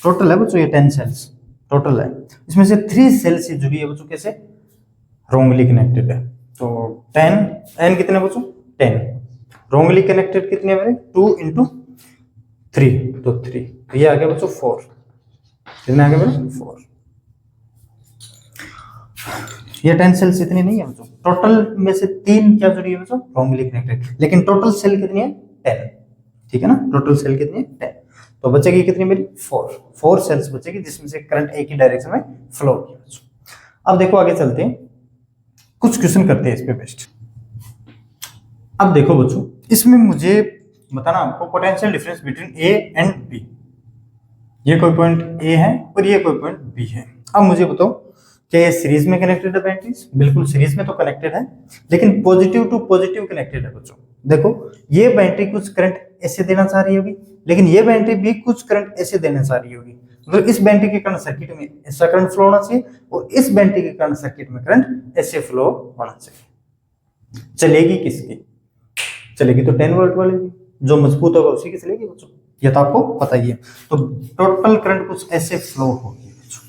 टोटल है बच्चों ये 10 सेल्स टोटल है। इसमें से 3 सेल्स से जुड़ी है बच्चों कैसे, रॉन्गली कनेक्टेड है। तो 10 एन कितने बच्चों 10, रॉन्गली कनेक्टेड कितने है मेरे 2 इंटू 3, तो 3, तो ये आ गया बच्चों 4, कितने आ गया मेरे 4। ये 10 सेल्स इतनी नहीं है बच्चों, टोटल में से 3 क्या जुड़ी है बच्चों रॉन्गली कनेक्टेड, लेकिन टोटल सेल कितनी है 10, ठीक है ना, टोटल सेल कितनी है 10। तो बचेगी कितनी मेरी 4 सेल्स बचेगी जिसमें से करंट एक ही डायरेक्शन में फ्लो होगी बच्चों। अब देखो आगे चलते हैं, कुछ क्वेश्चन करते हैं इस पे बेस्ट। अब देखो बच्चों इसमें मुझे बताना आपको potential difference between A and B. ये कोई पॉइंट ए है और ये कोई पॉइंट बी है। अब मुझे बताओ क्या ये सीरीज में कनेक्टेड है बैटरीज, बिल्कुल सीरीज में तो कनेक्टेड है, लेकिन पॉजिटिव टू पॉजिटिव कनेक्टेड है बच्चों। देखो ये बैटरी कुछ करंट ऐसे देना चाह रही होगी, लेकिन ये बैटरी भी कुछ करंट ऐसे देना चाह रही होगी, मतलब इस बैटरी के कारण सर्किट में ऐसा करंट फ्लो होना चाहिए और इस बैटरी के कारण सर्किट में करंट ऐसे फ्लो होना चाहिए। चलेगी किसकी, चलेगी तो 10 वोल्ट वाले की, जो मजबूत होगा उसी की चलेगी बच्चों, ये तो आपको पता ही है। तो टोटल करंट कुछ ऐसे फ्लो होगी बच्चों।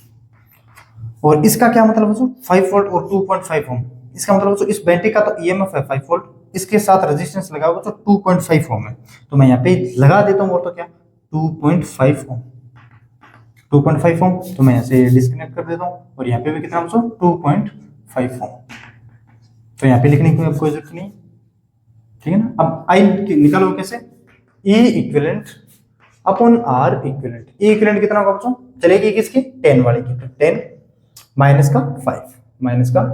और इसका क्या मतलब बच्चों, 5 वोल्ट और 2.5 ओम, इसका मतलब बच्चों इस बैटरी का तो ईएमएफ है 5 वोल्ट, इसके साथ रेजिस्टेंस लगा हुआ तो 2.5 ओम है। तो मैं यहाँ पे लगा देता हूँ, और तो क्या 2.5 ओम, 2.5 ओम। तो मैं यहाँ से डिस्कनेक्ट कर देता हूँ, और यहाँ पे भी कितना बच्चों 2.5 ओम। तो यहाँ पे लिखने की कोई जरूरत नहीं, ठीक है ना। अब आई निकालो कैसे, E equivalent upon R equivalent. E equivalent कितना होगा बच्चों, चलेगी किसकी 10 वाली की, तो 10 माइनस का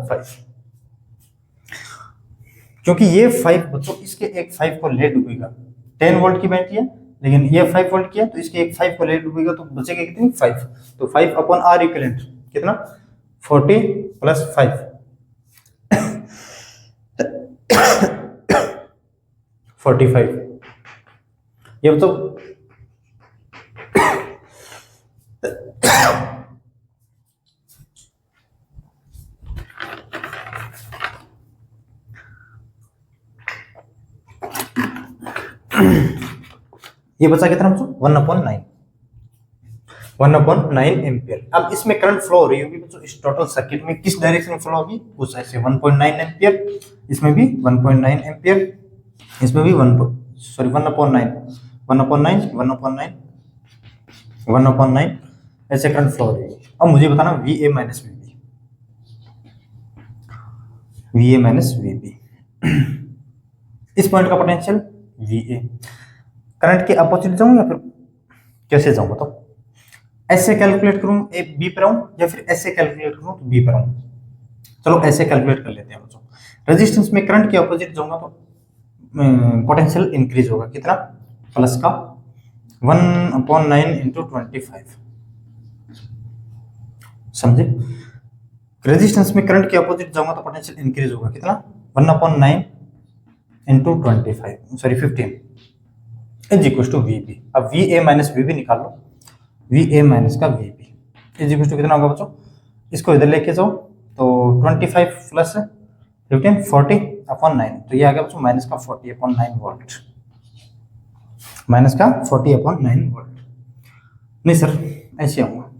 5, क्योंकि ये 5 बच्चों इसके एक 5 को ले डूबेगा। 10 वोल्ट की बैटरी है, लेकिन ये 5 वोल्ट की है, तो इसके एक 5 को ले डूबेगा, तो बचेगा कितनी 5। तो 5 अपॉन R इक्विवेलेंट कितना 40 प्लस 5 45। ये मतलब ये बचा कितना बच्चों 1/9 एम्पियर। अब इसमें करंट फ्लो हो रही होगी बच्चों, इस टोटल सर्किट में किस डायरेक्शन में फ्लो होगी, उस ऐसे 1.9 एम्पियर, इसमें भी 1.9 एम्पियर, इसमें भी 1/9 ऐसे करंट फ्लो हो रही है। अब मुझे बताना VA माइनस VB इस पॉइंट का पोटेंशियल VA। करंट के अपोजिट जाऊं या फिर कैसे जाऊं बताओ, ऐसे कैलकुलेट करूं B पर आऊं, या फिर ऐसे कैलकुलेट करूं तो B पर आऊं। चलो ऐसे कैलकुलेट कर लेते हैं बच्चों। रेजिस्टेंस में करंट के अपोजिट जाऊंगा तो पोटेंशियल इंक्रीज होगा, कितना प्लस का 1/9 × 25, समझे। रेजिस्टेंस में करंट के अपोजिट जाऊंगा तो पोटेंशियल इंक्रीज होगा, कितना 1/9 × 25 sorry 15 is equal to VB। अब VA माइनस VB निकाल लो, VA माइनस का VB इज इक्वल टू कितना होगा बच्चों, इसको इधर लेके जाओ तो 25 प्लस 15 40/9, तो ये आ गया बच्चों माइनस का 40/9 वोल्ट, माइनस का 40/9 वोल्ट। नहीं सर ऐसे आऊंगा,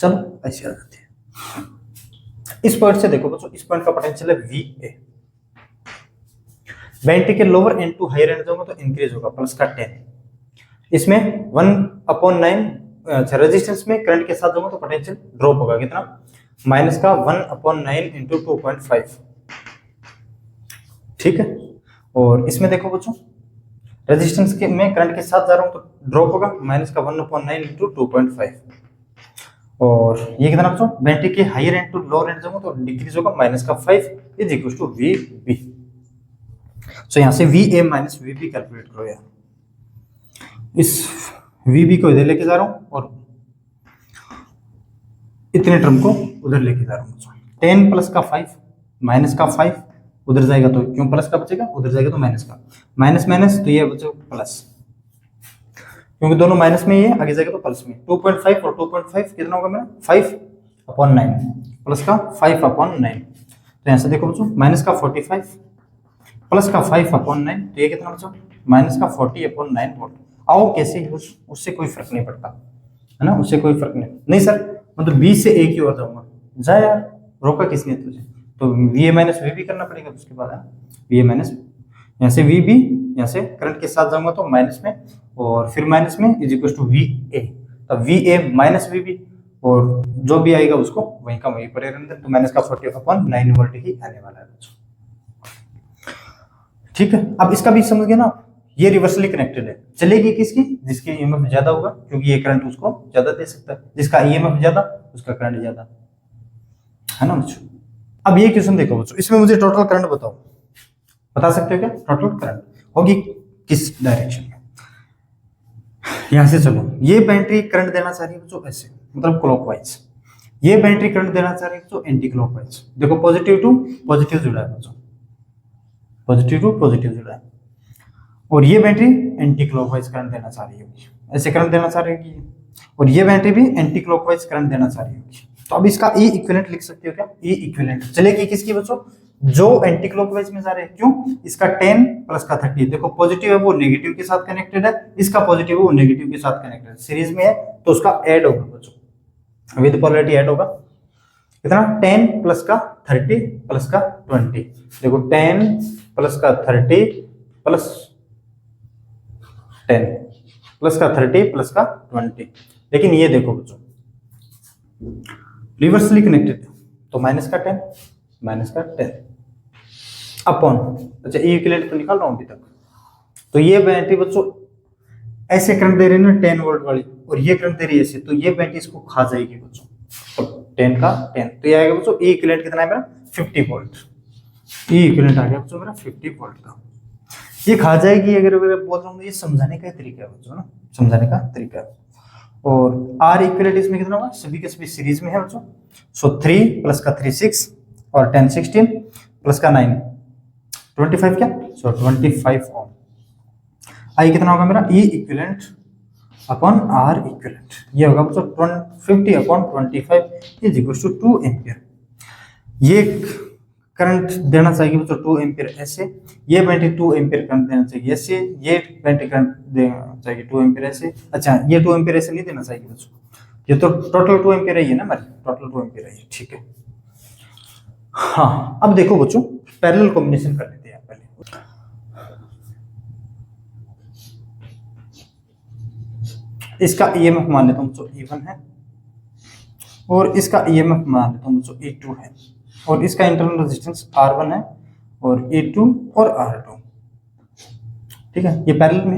चलो ऐसे आ जाते हैं। इस पॉइंट से देखो बच्चों, इस पॉइंट का पोटेंशियल है VA। बैटरी के lower end to higher end जाऊंगा तो इंक्रीज होगा प्लस का 10, इसमें 1/9 रेजिस्टेंस में करंट के साथ जाऊंगा तो पोटेंशियल ड्रॉप होगा, कितना माइनस का 1/9 × 2.5, ठीक है। और इसमें देखो बच्चों रेजिस्टेंस के में करंट के साथ जा रहा हूं तो ड्रॉप होगा माइनस का 1/9 × 2.5, और ये कितना बच्चों बैटरी के higher end to lower end जाऊंगा तो डिक्रीज होगा माइनस का 5 is equal to VB। So यहां से VA माइनस VB कैलकुलेट करो यार। इस VB को इधर लेके जा रहा हूं और इतने टर्म को उधर लेके जा रहा हूं। 10 प्लस का 5 माइनस का 5 उधर जाएगा तो क्यों प्लस का बचेगा, उधर जाएगा तो माइनस का, माइनस माइनस तो ये बचेगा प्लस, क्योंकि दोनों माइनस में ही है, आगे जाएगा तो प्लस में। 2.5 और 2.5 कितना होगा मेरा 5/9 प्लस का 5/9, तो यहां से देखो बच्चों माइनस का 45 प्लस का 5/9, तो ये कितना बच्चों माइनस का 40/9 वोल्ट। आओ कैसे उससे कोई फर्क नहीं पड़ता है ना, उससे कोई फर्क नहीं सर मतलब B से A की ओर जाऊंगा, जा यार रोका किसने तुझे, तो VA माइनस VB करना पड़ेगा उसके बाद है VA माइनस, यहाँ से VB, यहाँ से करंट के साथ जाऊंगा तो माइनस में और फिर माइनस में इज इक्वल टू VA, तो VA माइनस VB और जो भी आएगा उसको वहीं का वहीं पड़ेगा अंदर, तो माइनस का 40/9 वोल्ट ही आने वाला है बच्चों, ठीक है। अब इसका भी समझ गए ना, ये रिवर्सली कनेक्टेड है, चलेगी किसकी जिसकी ईएमएफ ज्यादा होगा, क्योंकि ये करंट उसको ज्यादा दे सकता है, जिसका ईएमएफ ज्यादा उसका करंट ज्यादा, है ना बच्चों। अब ये क्वेश्चन देखो बच्चों, इसमें मुझे टोटल करंट बताओ, बता सकते हो क्या टोटल करंट होगी किस डायरेक्शन में। यहां से चलो, ये बैटरी करंट देना चाह रही है बच्चों ऐसे मतलब क्लॉकवाइज, ये बैटरी करंट देना चाह रही है बच्चों एंटी क्लॉकवाइज। देखो पॉजिटिव टू पॉजिटिव जुड़ा है बच्चों, पॉजिटिव टू पॉजिटिव जुड़ा है, और ये बैटरी एंटी क्लॉकवाइज करंट देना चाह रही होगी, ऐसे करंट देना चाह रही होगी, और ये बैटरी भी एंटी क्लॉकवाइज करंट देना चाह रही होगी। तो अब इसका E इक्विवेलेंट लिख सकते हो क्या, E इक्विवेलेंट चलेगी किसकी बच्चों, जो एंटी क्लॉकवाइज में जा रहे हैं। क्यों? इसका 10 प्लस का 30, देखो पॉजिटिव है वो नेगेटिव के साथ कनेक्टेड है, इसका पॉजिटिव है वो नेगेटिव के साथ कनेक्टेड है, सीरीज में है तो उसका ऐड होगा बच्चों, विद पोलैरिटी ऐड होगा। कितना? 10 प्लस का 30 प्लस का 20, देखो 10 प्लस का 30 प्लस 10 प्लस का 30 प्लस का 20। लेकिन ये देखो बच्चों रिवर्सली कनेक्टेड, तो माइनस का 10 अपॉन, अच्छा ई इक्विवेलेंट तो निकाल रहा हूं अभी तक। तो ये बैटरी बच्चों ऐसे करंट दे रहे हैं ना 10 वोल्ट वाली, और ये करंट दे रही है ऐसे, तो ये बैटरी इसको खा जाएगी बच्चों। तो 10 का 10, तो ये आएगा बच्चों ई इक्विवेलेंट कितना है मेरा 50 वोल्ट। ई इक्विवेलेंट आ गया बच्चों मेरा 50 वोल्ट का। ये खा जाएगी अगर मैं बोल रहा हूँ, ये समझाने का तरीका है बच्चों ना, समझाने का तरीका है। और आर इक्विवेलेंट इसमें कितना होगा, सभी के सभी सीरीज में है बच्चों। सो 3 प्लस का 3 6 और 10 16 प्लस का 9 25 क्या, सो 25 ओम। आई कितना होगा मेरा E equivalent upon R equivalent, ये होगा बच्चों 50 upon 25 is equal to 2 ampere. ये करंट देना चाहिए बच्चों 2 एम्पियर ऐसे, ये बैटरी 2 एम्पियर करंट देना चाहिए ऐसे, ये बैटरी करंट देना चाहिए 2 एम्पियर ऐसे। अच्छा ये 2 एम्पियर ऐसे नहीं देना चाहिए बच्चों, ये तो टोटल 2 एम्पियर है ना हमारी, टोटल 2 एम्पियर है, ठीक है। हाँ अब देखो बच्चों पैरेलल कॉम्बिनेशन कर लेते हैं पहले। इसका ईएमएफ मान लेता हूं बच्चों E1 है, और इसका ईएमएफ मान लेता हूं बच्चों E2 है, और इसका इंटरनल रेजिस्टेंस R1 है, और E2 और R2, ठीक है। ये पैरेलल में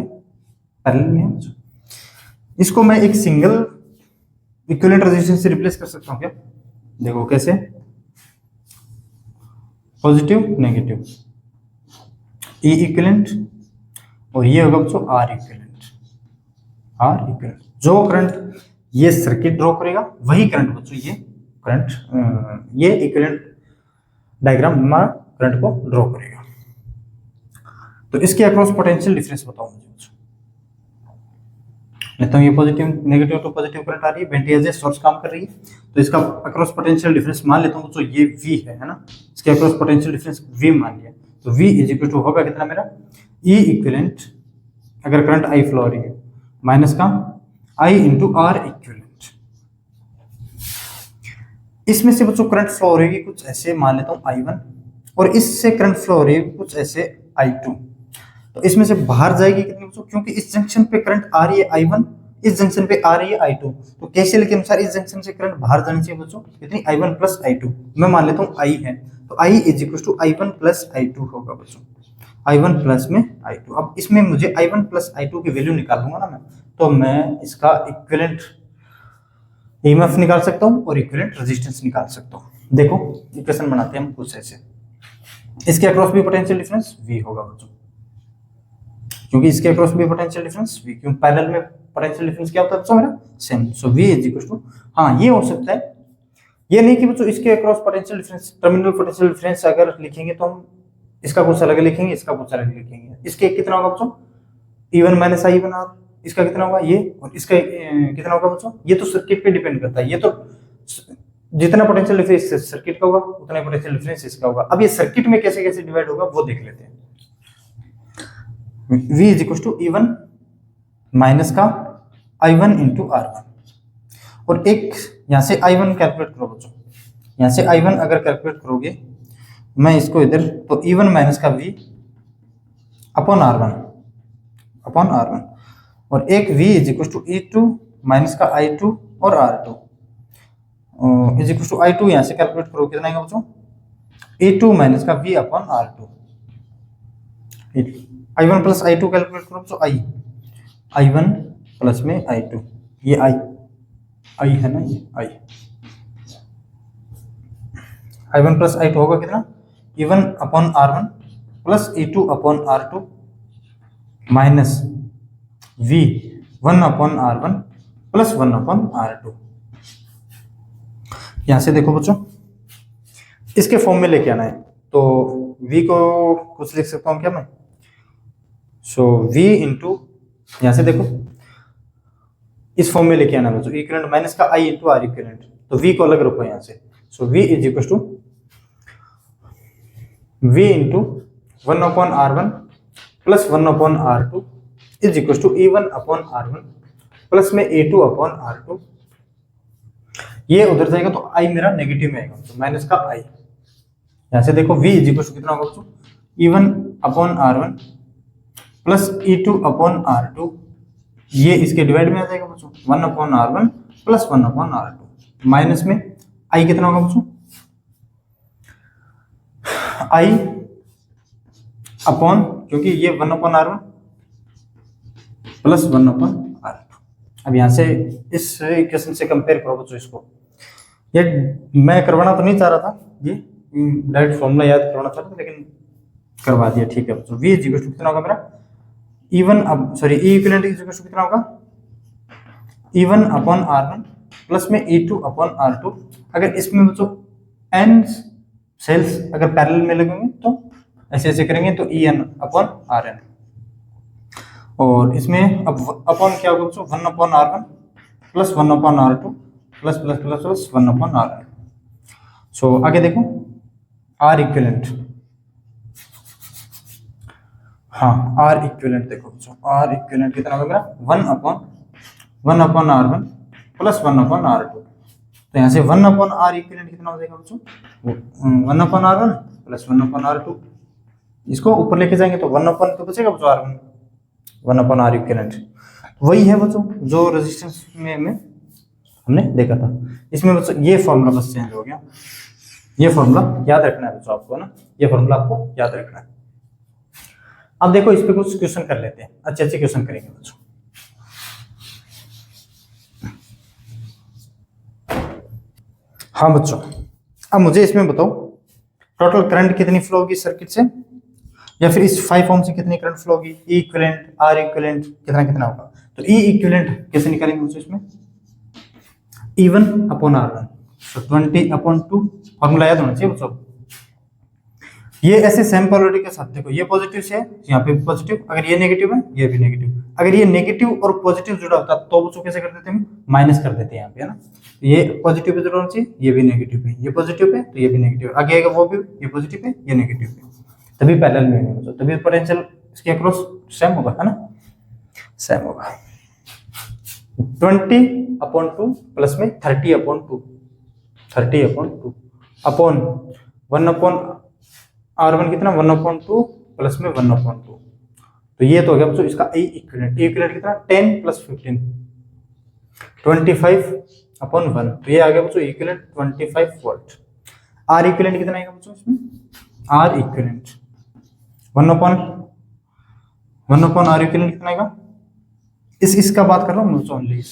है बच्चों। इसको मैं एक सिंगल इक्विवेलेंट रेजिस्टेंस से रिप्लेस कर सकता हूं क्या? देखो कैसे, पॉजिटिव नेगेटिव ई इक्विवेलेंट, और ये होगा बच्चों आर इक्विवेलेंट। जो करंट ये सर्किट ड्रॉ करेगा वही करंट बच्चों ये करंट ये इक्विवेलेंट डायग्राम हमारा करंट को ड्रॉ करेगा। तो इसके अक्रॉस पोटेंशियल डिफरेंस बताओ मुझे बच्चों। लेता हूं ये positive negative to positive current आ रही है, बैटरी एज ए सोर्स काम कर रही है, तो इसका अक्रॉस पोटेंशियल डिफरेंस मान लेता हूं बच्चों ये V है ना, इसके अक्रॉस पोटेंशियल डिफरेंस V मान लिया, तो V इज इक्वल टू होगा कितना मेरा E इक्विवेलेंट, अगर करंट I फ्लो हो रही है माइनस का I इंटू R इक्विवेलेंट। इसमें से बच्चों करंट फ्लो हो रही है कुछ ऐसे, मान लेता हूं I1, और इससे करंट फ्लो हो रही है कुछ ऐसे I2। तो इसमें से बाहर जाएगी कितनी बच्चों, क्योंकि इस जंक्शन पे करंट आ रही है I1, इस जंक्शन पे आ रही है I2, तो केसीएल के अनुसार इस जंक्शन से करंट बाहर जानी चाहिए बच्चों कितनी, I1 प्लस I2। मैं मान लेता हूं I है, तो I is equal to I1 plus I2 होगा बच्चों, I1 प्लस में I2। अब इसमें मुझे I1 प्लस I2 की वैल्यू निकालूंगा ना मैं, तो मैं इसका इक्विवेलेंट ईएमएफ निकाल सकता हूं और इक्विवेलेंट रेजिस्टेंस निकाल सकता हूं। देखो इक्वेशन बनाते हैं हम कुछ ऐसे, इसके अक्रॉस भी पोटेंशियल डिफरेंस V होगा बच्चों, क्योंकि इसके अक्रॉस भी पोटेंशियल डिफरेंस V, क्यों पैरेलल में पोटेंशियल डिफरेंस क्या होता है बच्चों मेरा same, so V is equal to, हाँ ये हो सकता है, ये नहीं कि बच्चों इसके across potential difference terminal potential difference अगर लिखेंगे तो हम इसका कुछ अलग लिखेंगे, इसका कुछ अलग लिखेंगे। इसके कितना होगा बच्चों E1 माइनस I1 R, इसका कितना होगा ये, और इसका कितना होगा बच्चों, ये तो सर्किट पे डिपेंड करता है, ये तो जितना पोटेंशियल डिफरेंस सर्किट का होगा उतना ही पोटेंशियल डिफरेंस इसका होगा। अब ये सर्किट में कैसे कैसे डिवाइड होगा वो देख लेते हैं। V is equal to E1 minus का I1 इंटू R1, और एक यहाँ से I1 कैलकुलेट करो बच्चों, यहाँ से I1 अगर कैलकुलेट करोगे मैं इसको इधर, तो E1 माइनस का V अपॉन R1, और एक V is equal to E2 minus का I2 और R2 is equal to I2, यहाँ से कैलकुलेट करो कितना आएगा बच्चों, E2 माइनस का V upon R2। I1 plus I2 calculate करो तो I1 प्लस में I2, ये I है ना, ये I1 प्लस I2 होगा कितना, E1 upon R1 plus E2 upon R2 minus V1 upon R1 plus 1 upon R2। यहां से देखो बच्चों इसके फॉर्म में लेके आना है, तो V को कुछ लिख सकता हूं क्या मैं, सो V इंटू, यहां से देखो इस फॉर्म में लेके आना बच्चों, इक्विवेलेंट माइनस का I इंटू R इक्विवेलेंट, तो V को अलग रखो यहां से, so V is equal to V into 1/R1 plus 1/R2 is equal to E1/R1 plus में E2/R2। ये उधर जाएगा तो I मेरा नेगेटिव में आएगा, तो माइनस का I। यहां से देखो V इज इक्वल टू कितना होगा बच्चों, E1/R1 प्लस E2/R2, ये इसके डिवाइड में आ जाएगा बच्चों, 1/R1 प्लस 1/R2 माइनस में I कितना होगा बच्चों, I अपॉन, क्योंकि ये 1/R1 प्लस 1/R2। अब यहां से इस इक्वेशन से कंपेयर करो बच्चों इसको, ये मैं करवाना तो नहीं चाह रहा था, ये डायरेक्ट फॉर्मूला याद करवाना चाह रहा था, लेकिन करवा दिया, ठीक है बच्चों। V इज इक्वल टू कितना होगा मेरा, E equivalent is equal to कितना होगा, E1/R1 प्लस में E2/R2। अगर इसमें बच्चों n सेल्स अगर पैरेलल में लगेंगे तो ऐसे ऐसे करेंगे तो En/Rn, और इसमें अब अपॉन क्या होगा बच्चों, 1/R1 plus 1/R2 plus plus plus plus 1/Rn। सो आगे देखो R इक्विवेलेंट, हाँ R इक्विवेलेंट देखो बच्चों, R इक्विवेलेंट कितना होगा मेरा, 1/R1 प्लस 1/R2। तो यहाँ से 1/R इक्विवेलेंट कितना हो जाएगा बच्चों, 1/R1 प्लस 1/R2। इसको ऊपर लेके जाएंगे तो 1/, तो बचेगा बच्चों R1, 1/R इक्विवेलेंट वही है बच्चों जो रेजिस्टेंस में हमने देखा था। इसमें बच्चों ये फॉर्मूला बस चेंज हो गया, ये फॉर्मूला याद रखना है बच्चों आपको ना, ये फॉर्मूला आपको याद रखना है। अब देखो इस पे कुछ क्वेश्चन कर लेते हैं, अच्छे अच्छे क्वेश्चन करेंगे बच्चों। हाँ बच्चों, अब मुझे इसमें बताओ टोटल करंट कितनी फ्लो होगी सर्किट से, या फिर इस 5 ओम से कितनी करंट फ्लो होगी, E इक्विवेलेंट R इक्विवेलेंट कितना कितना होगा। तो E इक्विवेलेंट कैसे निकालेंगे बच्चों, इसमें E1/R1 तो 20/2, फॉर्मूला याद होना चाहिए बच्चों। ये ऐसे सेम पोलैरिटी के साथ देखो, ये पॉजिटिव से है, यहाँ पे पॉजिटिव, अगर ये नेगेटिव है ये भी नेगेटिव, अगर ये नेगेटिव और पॉजिटिव जुड़ा होता तो बच्चों कैसे कर देते हैं, माइनस कर देते हैं यहाँ पे, है ना। ये पॉजिटिव पे जुड़ा होना चाहिए, ये भी नेगेटिव है, ये पॉजिटिव है तो ये भी नेगेटिव है, आगे आएगा वो भी, ये पॉजिटिव है ये नेगेटिव है, तभी पैरेलल में है बच्चों, तभी पोटेंशियल इसके अक्रॉस सेम होगा, है ना, सेम होगा। 20/2 प्लस में 30/2 अपॉन 1/R1 कितना, 1/2 प्लस में 1/2, तो ये तो हो गया बच्चों इसका E इक्विवेलेंट। E इक्विवेलेंट कितना, 10 प्लस 15 25/1, तो ये आ गया बच्चों इक्विवेलेंट 25 वोल्ट। R इक्विवेलेंट कितना आएगा बच्चों इसमें, R इक्विवेलेंट 1/R इक्विवेलेंट कितना आएगा, इसका बात कर रहा हूँ बच्चों ओनली,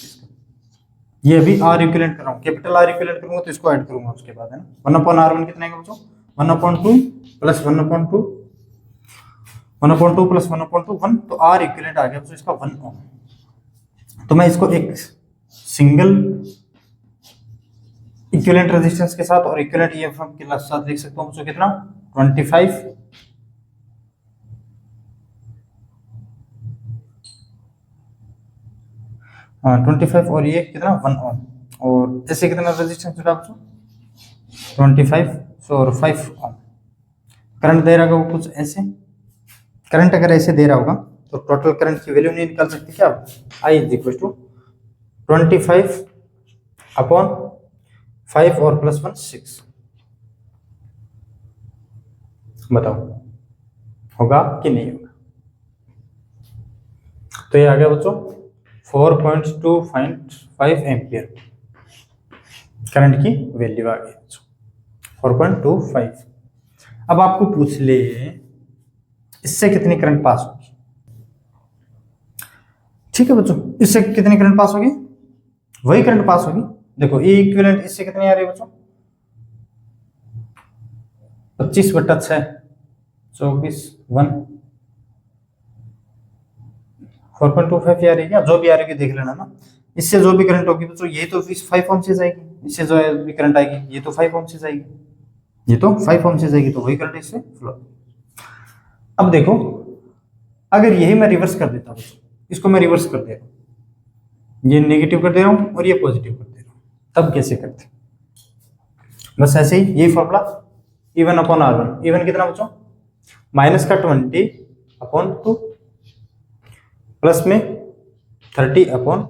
ये अभी R इक्विवेलेंट कर रहा हूँ, कैपिटल R इक्विवेलेंट करूंगा तो इसको ऐड करूंगा उसके बाद, है ना। 1/R1 कितना आएगा बच्चों, 1/2 प्लस 1/2 प्लस 1/2 1, तो R इक्विवेलेंट आ गया बच्चों इसका 1 ओम। तो मैं इसको एक सिंगल इक्विवेलेंट रेजिस्टेंस के साथ और इक्विवेलेंट EMF के साथ लिख सकता हूँ बच्चों कितना, 25 और ये कितना 1 ओम, और ऐसे कितना रेजिस्टेंस जुड़ा बच्चों 25 और 5 ओम। करंट दे रहा होगा कुछ ऐसे, करंट अगर ऐसे दे रहा होगा तो टोटल करंट की वैल्यू नहीं निकाल सकते क्या, I इज इक्वल टू 25/5 और प्लस 1 6, बताओ होगा कि नहीं होगा। तो ये आ गया बच्चों 4.25 एम्पियर करंट की वैल्यू आ गई बच्चों 4.25। अब आपको पूछ ले इससे कितनी करंट पास होगी, ठीक है बच्चों, इससे कितनी करंट पास होगी, वही करंट पास होगी। देखो E इक्विवेलेंट इससे कितनी आ रही है बच्चों 25/6 24 1 4.25 आ रही है क्या, जो भी आ रही है देख लेना ना। इससे जो भी करंट होगी बच्चों ये तो 5 ओम से जाएगी, इससे जो भी करंट आएगी ये तो 5 ओम से जाएगी, ये तो 5 ओम से जाएगी, तो वही करंट इससे फ्लो। अब देखो अगर यही मैं रिवर्स कर देता हूँ, इसको मैं रिवर्स कर दे रहा हूँ, ये नेगेटिव कर दे रहा हूँ और ये पॉजिटिव कर दे रहा हूँ, तब कैसे करते, बस ऐसे ही यही फॉर्मूला E1/R1, E1 कितना बच्चों माइनस का 20/2 प्लस में 30/2।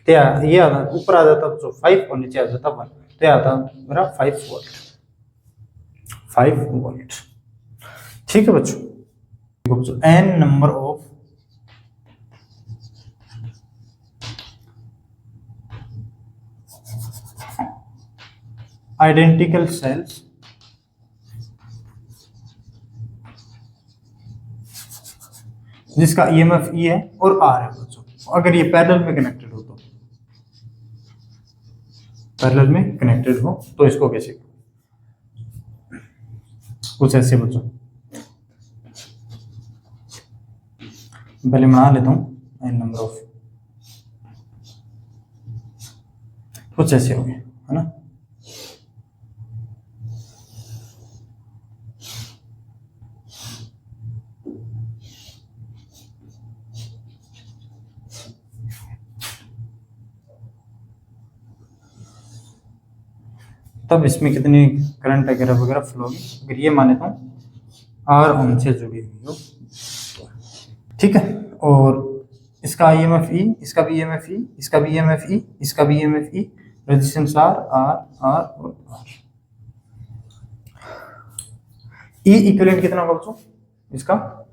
ये ऊपर आ जाता बच्चों 5 और नीचे आ जाता 1, तो आता मेरा 5 वोल्ट, 5 वोल्ट। ठीक है बच्चों, देखो बच्चों n number of identical sales जिसका ईएमएफ ई है और आर है बच्चों, अगर ये पैरेलल में कनेक्टेड हो तो, पैरेलल में कनेक्टेड हो तो इसको कैसे, कुछ ऐसे बच्चों, पहले बना लेता हूं एन नंबर ऑफ, कुछ ऐसे हो गए है ना। तब इसमें कितनी करंट वगैरह वगैरह फ्लो होगी, अगर ये मान लेता हूँ आर ओम से जुड़ी हुई हो, ठीक है। और इसका ईएमएफ ई, इसका भी ईएमएफ ई, इसका भी ईएमएफ ई, इसका भी EMF E, resistance R R R और आर। ई इक्विवेलेंट कितना होगा बच्चों इसका,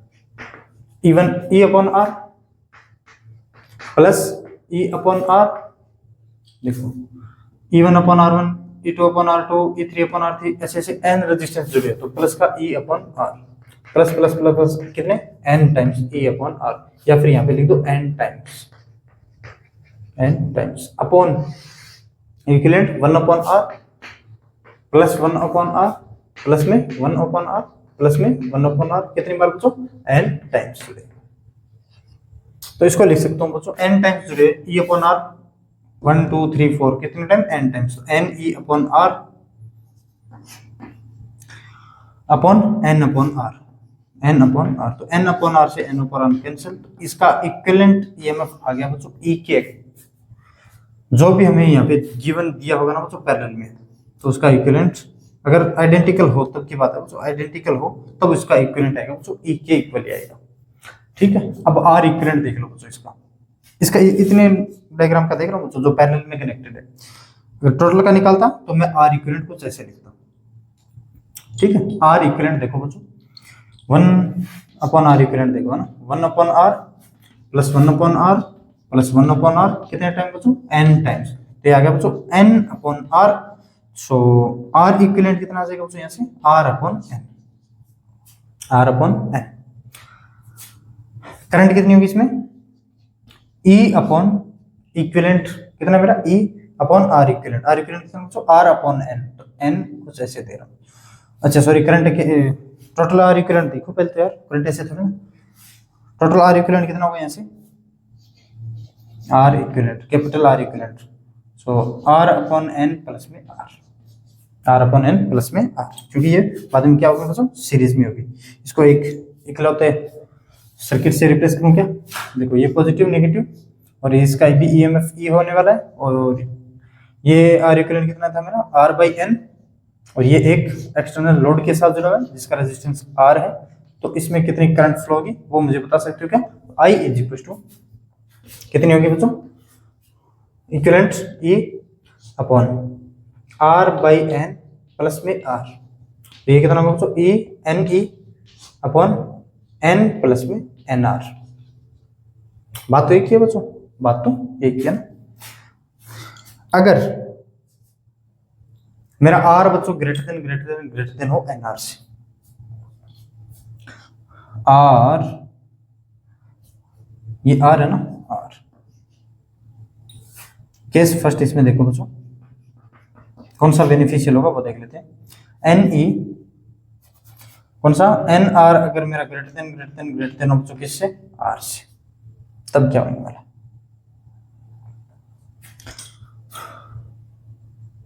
even E upon R plus E upon R, देखो E1 upon R1, E2 upon R2, E3 upon R3, ऐसे ऐसे n रेजिस्टेंस जुड़े हैं, तो प्लस का E upon R, plus plus plus plus कितने n times E upon R, या फिर यहाँ पे लिख दो n times upon equivalent 1 upon R plus 1 upon R plus में 1 अपॉन R प्लस में 1 अपॉन R, कितनी बार बच्चों n टाइम्स जुड़े, तो इसको लिख सकता हूँ बच्चों n टाइम्स जुड़े E अपॉन R 1 2 3 4 कितने time n times, n e upon r upon n upon r, n upon r, तो n अपॉन r से n अपॉन r कैंसिल, तो इसका इक्विवेलेंट ईएमएफ आ गया बच्चों e के, जो भी हमें यहाँ पे गिवन दिया होगा ना बच्चों पैरेलल में, तो उसका इक्विवेलेंट अगर आइडेंटिकल हो तब की बात है बच्चों, आइडेंटिकल हो तब इसका इक्विवेलेंट आएगा बच्चों e के इक्वल आएगा। ठीक है, अब r इक्विवेलेंट देख लो बच्चों, इसका इतने डायग्राम का देख रहा हूँ जो पैरेलल में कनेक्टेड है, अगर टोटल का निकालता तो मैं आर इक्विवेलेंट कुछ ऐसे लिखता। ठीक है, आर इक्विवेलेंट देखो बच्चों 1 अपॉन आर इक्विवेलेंट देखो ना, 1 upon R plus 1 upon R plus 1 upon R, कितने टाइम बच्चों n टाइम्स, तो ये आ गया बच्चों n अपॉन r, सो आर इक्विवेलेंट कितना आ जाएगा बच्चों यहाँ से r upon n, r upon n। Current कितनी होगी इसमें E अपॉन इक्विवेलेंट कितना मेरा E upon R equivalent, R equivalent कितना बच्चों R अपॉन N, तो N कुछ ऐसे दे रहा हूँ। अच्छा sorry, current total R equivalent देखो पहले तो यार, करंट ऐसे थोड़ा ना, टोटल R इक्विवेलेंट कितना होगा यहाँ से R equivalent, capital R equivalent, so R upon N plus में R, R upon N plus में R, क्योंकि ये बाद में क्या होगा बच्चों सीरीज में होगी, इसको एक इकलौते सर्किट से रिप्लेस करूं क्या, देखो ये पॉजिटिव नेगेटिव और इसका भी ईएमएफ ई होने वाला है, और ये आर इक्विवेलेंट कितना था मेरा आर बाई एन, और ये एक एक्सटर्नल लोड के साथ जुड़ा हुआ है जिसका रेजिस्टेंस आर है, तो इसमें कितनी करंट फ्लो होगी वो मुझे बता सकते हो क्या, आई इज इक्वल टू कितनी होगी बच्चों equivalent E upon R by N plus में आर, तो ये कितना होगा बच्चों E N E upon n plus में एन आर। बात तो एक ही है बच्चों, बात तो एक ही है ना। अगर मेरा r बच्चों ग्रेटर देन हो एन आर से, r ये r है ना r, केस फर्स्ट इसमें देखो बच्चों कौन सा बेनिफिशियल होगा वो देख लेते हैं, एन ई कौन सा एन आर, अगर मेरा ग्रेटर देन हो बच्चों किससे आर से, तब क्या होने वाला,